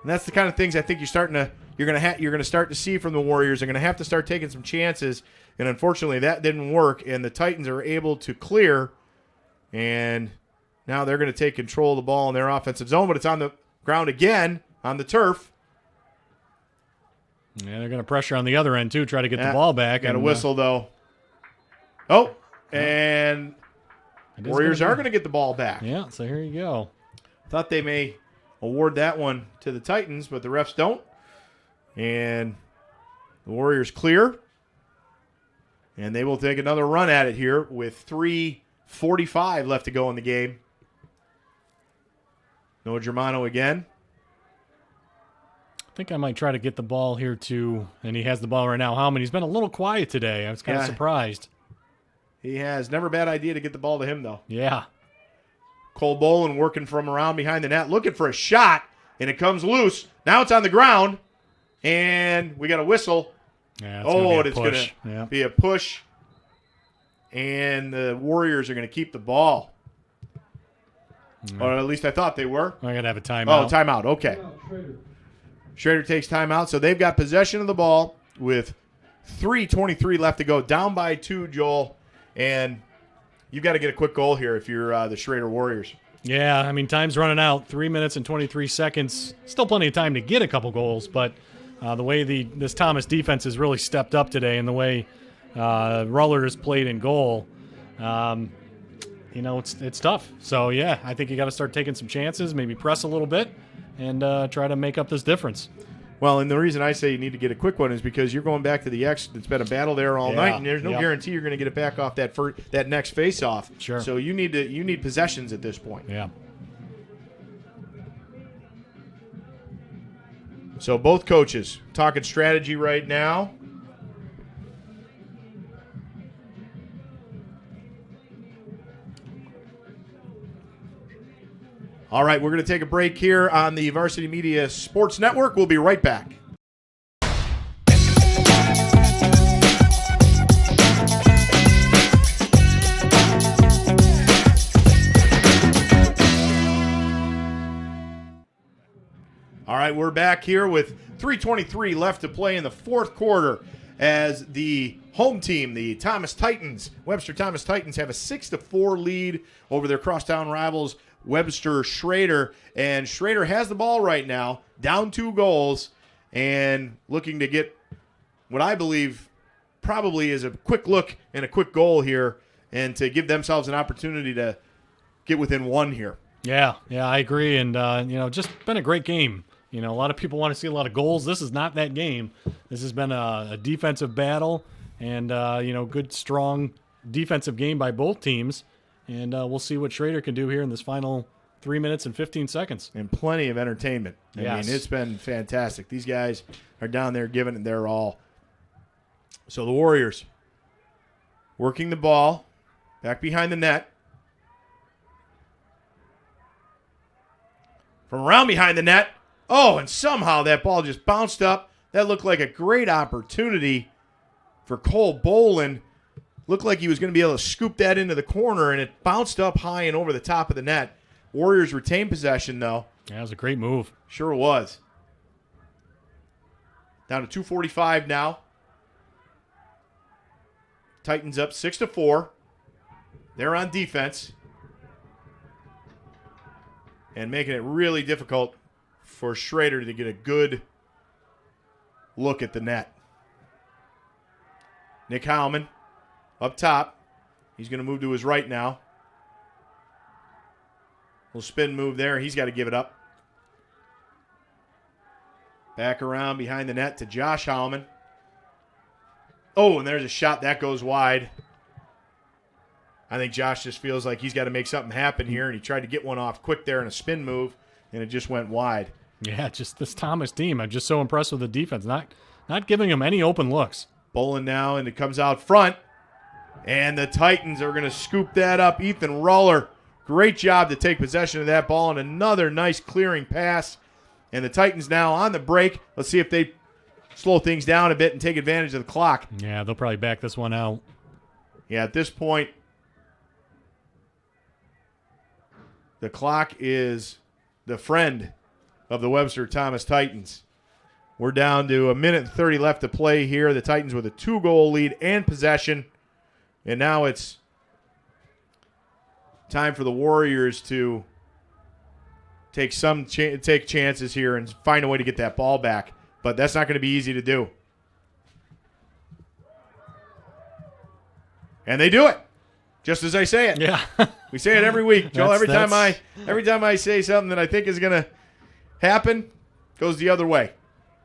And that's the kind of things I think you're going to start to see from the Warriors. They're going to have to start taking some chances, and unfortunately that didn't work, and the Titans are able to clear, and now they're going to take control of the ball in their offensive zone, but it's on the ground again on the turf. Yeah, they're going to pressure on the other end too, try to get the ball back. Got a whistle though. Oh, and Warriors are going to get the ball back. Yeah, so here you go. Thought they may award that one to the Titans, but the refs don't. And the Warriors clear. And they will take another run at it here with 3:45 left to go in the game. Noah Germano again. I think I might try to get the ball here too, and he has the ball right now. Hallman, he's been a little quiet today. I was kind of surprised. He has. Never a bad idea to get the ball to him, though. Yeah. Cole Boland working from around behind the net, looking for a shot, and it comes loose. Now it's on the ground, and we got a whistle. Yeah, it's going to be a push, and the Warriors are going to keep the ball. Or at least I thought they were. I got to have a timeout. Oh, timeout. Okay. Schroeder takes timeout, so they've got possession of the ball with 3:23 left to go, down by 2, Joel, and you've got to get a quick goal here if you're the Schroeder Warriors. Yeah, I mean, time's running out. 3 minutes and 23 seconds. Still plenty of time to get a couple goals, but the way this Thomas defense has really stepped up today and the way Ruller has played in goal, it's tough. So, yeah, I think you got to start taking some chances, maybe press a little bit, and try to make up this difference. Well, and the reason I say you need to get a quick one is because you're going back to the X. It's been a battle there all night, and there's no guarantee you're going to get it back off that next face-off. Sure. So you need possessions at this point. Yeah. So both coaches talking strategy right now. All right, we're going to take a break here on the Varsity Media Sports Network. We'll be right back. All right, we're back here with 3:23 left to play in the fourth quarter as the home team, the Thomas Titans, Webster Thomas Titans, have a 6-4 lead over their crosstown rivals, Webster Schroeder. And Schroeder has the ball right now, down 2 goals, and looking to get what I believe probably is a quick look and a quick goal here, and to give themselves an opportunity to get within 1 here. Yeah, I agree. And, just been a great game. A lot of people want to see a lot of goals. This is not that game. This has been a defensive battle and, good, strong defensive game by both teams. And we'll see what Schroeder can do here in this final 3 minutes and 15 seconds. And plenty of entertainment. Yes. I mean, it's been fantastic. These guys are down there giving it their all. So the Warriors working the ball back behind the net. From around behind the net. Oh, and somehow that ball just bounced up. That looked like a great opportunity for Cole Bolin. Looked like he was going to be able to scoop that into the corner, and it bounced up high and over the top of the net. Warriors retain possession, though. Yeah, it was a great move. Sure was. Down to 2:45 now. Titans up 6-4. They're on defense. And making it really difficult for Schroeder to get a good look at the net. Nick Howman up top. He's going to move to his right now. Little spin move there. He's got to give it up. Back around behind the net to Josh Howman. Oh, and there's a shot that goes wide. I think Josh just feels like he's got to make something happen here, and he tried to get one off quick there in a spin move, and it just went wide. Yeah, just this Thomas team. I'm just so impressed with the defense. Not giving him any open looks. Bolin now, and it comes out front. And the Titans are going to scoop that up. Ethan Ruller, great job to take possession of that ball, and another nice clearing pass. And the Titans now on the break. Let's see if they slow things down a bit and take advantage of the clock. Yeah, they'll probably back this one out. Yeah, at this point, the clock is the friend of the Webster Thomas Titans. We're down to 1:30 left to play here. The Titans with a 2-goal lead and possession. And now it's time for the Warriors to take chances here and find a way to get that ball back. But that's not going to be easy to do. And they do it, just as I say it. Yeah. We say it every week, Joe. Every time I say something that I think is going to happen, goes the other way.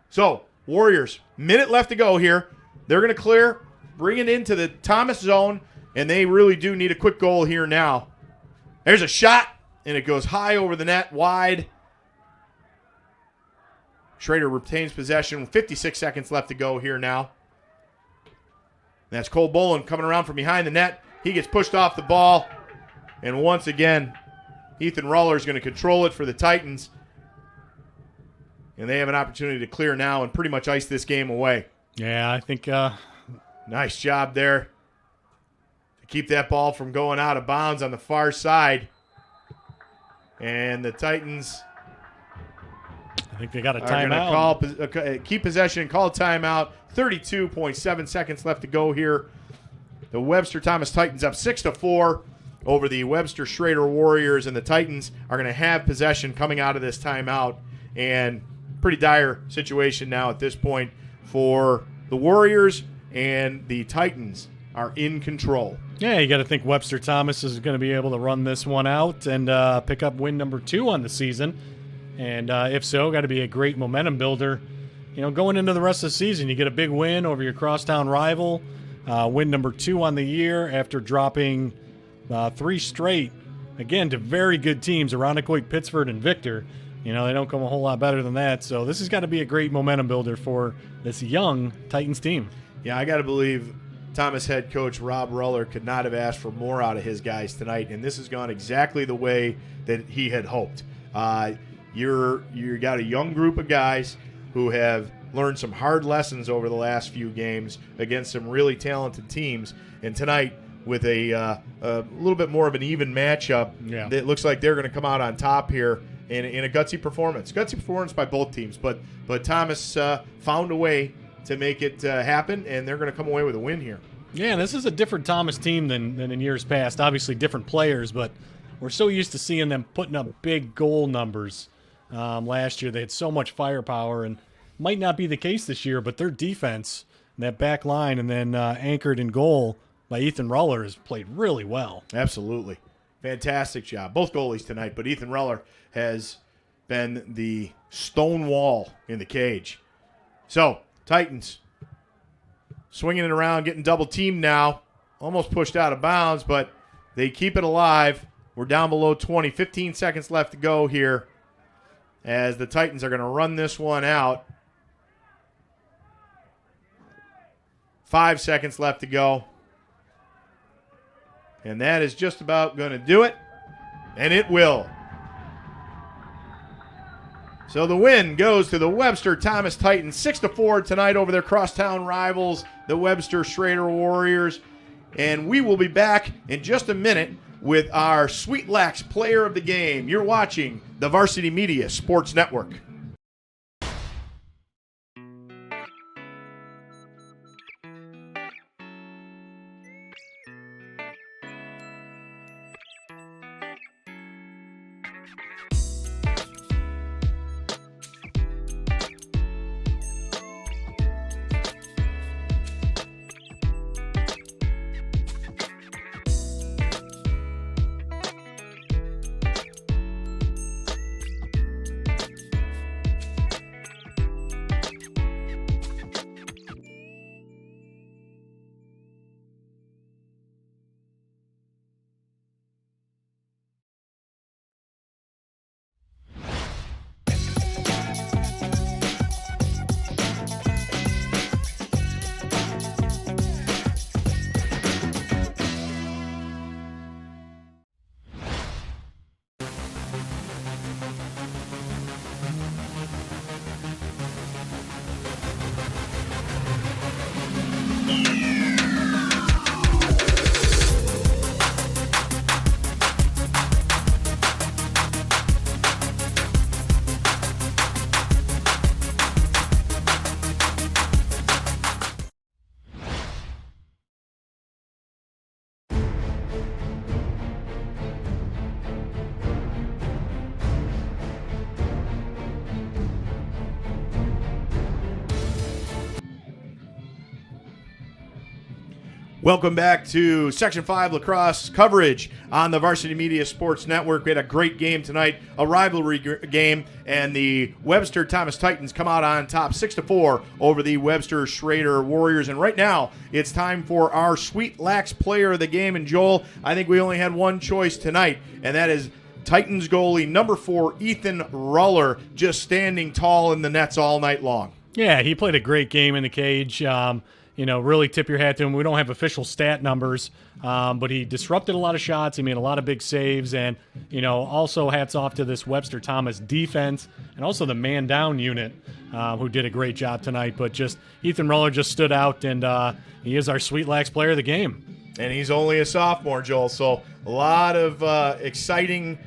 So, Warriors, minute left to go here. They're going to clear, bring it into the Thomas zone, and they really do need a quick goal here now. There's a shot, and it goes high over the net, wide. Schroeder retains possession. 56 seconds left to go here now. That's Cole Bolin coming around from behind the net. He gets pushed off the ball. And once again, Ethan Ruller is going to control it for the Titans. And they have an opportunity to clear now and pretty much ice this game away. Yeah, I think... Nice job there to keep that ball from going out of bounds on the far side. And the Titans... I think they got a timeout. Keep possession, call timeout. 32.7 seconds left to go here. The Webster Thomas Titans up 6-4 over the Webster Schroeder Warriors, and the Titans are going to have possession coming out of this timeout. And pretty dire situation now at this point for the Warriors, and the Titans are in control. Yeah, you got to think Webster Thomas is going to be able to run this one out and pick up win number 2 on the season. And if so, got to be a great momentum builder. Going into the rest of the season, you get a big win over your crosstown rival, win number 2 on the year after dropping 3 straight, again, to very good teams, Arondequoit, Pittsford, and Victor. They don't come a whole lot better than that. So this has got to be a great momentum builder for this young Titans team. Yeah, I got to believe Thomas head coach Rob Ruller could not have asked for more out of his guys tonight, and this has gone exactly the way that he had hoped. You got a young group of guys who have learned some hard lessons over the last few games against some really talented teams, and tonight with a little bit more of an even matchup, it looks like they're going to come out on top here in a gutsy performance. Gutsy performance by both teams, but Thomas found a way to make it happen, and they're going to come away with a win here. Yeah, this is a different Thomas team than in years past. Obviously different players, but we're so used to seeing them putting up big goal numbers. Last year they had so much firepower, and might not be the case this year, but their defense, that back line, and then anchored in goal by Ethan Ruller, has played really well. Absolutely. Fantastic job. Both goalies tonight, but Ethan Reller has been the stone wall in the cage. So, Titans swinging it around, getting double teamed now. Almost pushed out of bounds, but they keep it alive. We're down below 20. 15 seconds left to go here as the Titans are going to run this one out. 5 seconds left to go. And that is just about going to do it. And it will. So the win goes to the Webster Thomas Titans 6-4 tonight over their crosstown rivals, the Webster Schroeder Warriors. And we will be back in just a minute with our Sweet LAX Player of the Game. You're watching the Varsity Media Sports Network. Welcome back to Section 5 lacrosse coverage on the Varsity Media Sports Network. We had a great game tonight, a rivalry game, and the Webster Thomas Titans come out on top 6-4 over the Webster Schroeder Warriors. And right now, it's time for our Sweet LAX Player of the Game. And Joel, I think we only had one choice tonight, and that is Titans goalie number 4, Ethan Reller, just standing tall in the nets all night long. Yeah, he played a great game in the cage. Really tip your hat to him. We don't have official stat numbers, but he disrupted a lot of shots. He made a lot of big saves, and, also hats off to this Webster Thomas defense and also the man-down unit who did a great job tonight. But just Ethan Reller just stood out, and he is our Sweet LAX Player of the Game. And he's only a sophomore, Joel, so a lot of exciting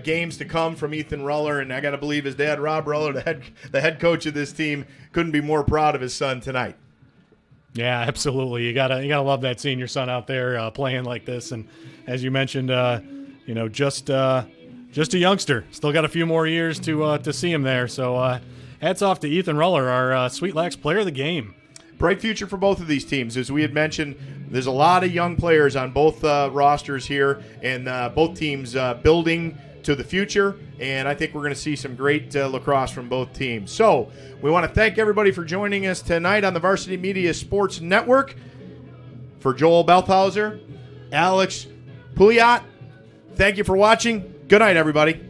games to come from Ethan Reller, and I got to believe his dad, Rob Reller, the head coach of this team, couldn't be more proud of his son tonight. Yeah, absolutely. You gotta love that, seeing your son out there playing like this. And as you mentioned, just a youngster. Still got a few more years to see him there. So hats off to Ethan Reller, our Sweet LAX Player of the Game. Bright future for both of these teams. As we had mentioned, there's a lot of young players on both rosters here, and both teams building to the future, and I think we're going to see some great lacrosse from both teams. So we want to thank everybody for joining us tonight on the Varsity Media Sports Network. For Joel Belthauser, Alex Pouliot, thank you for watching. Good night, everybody.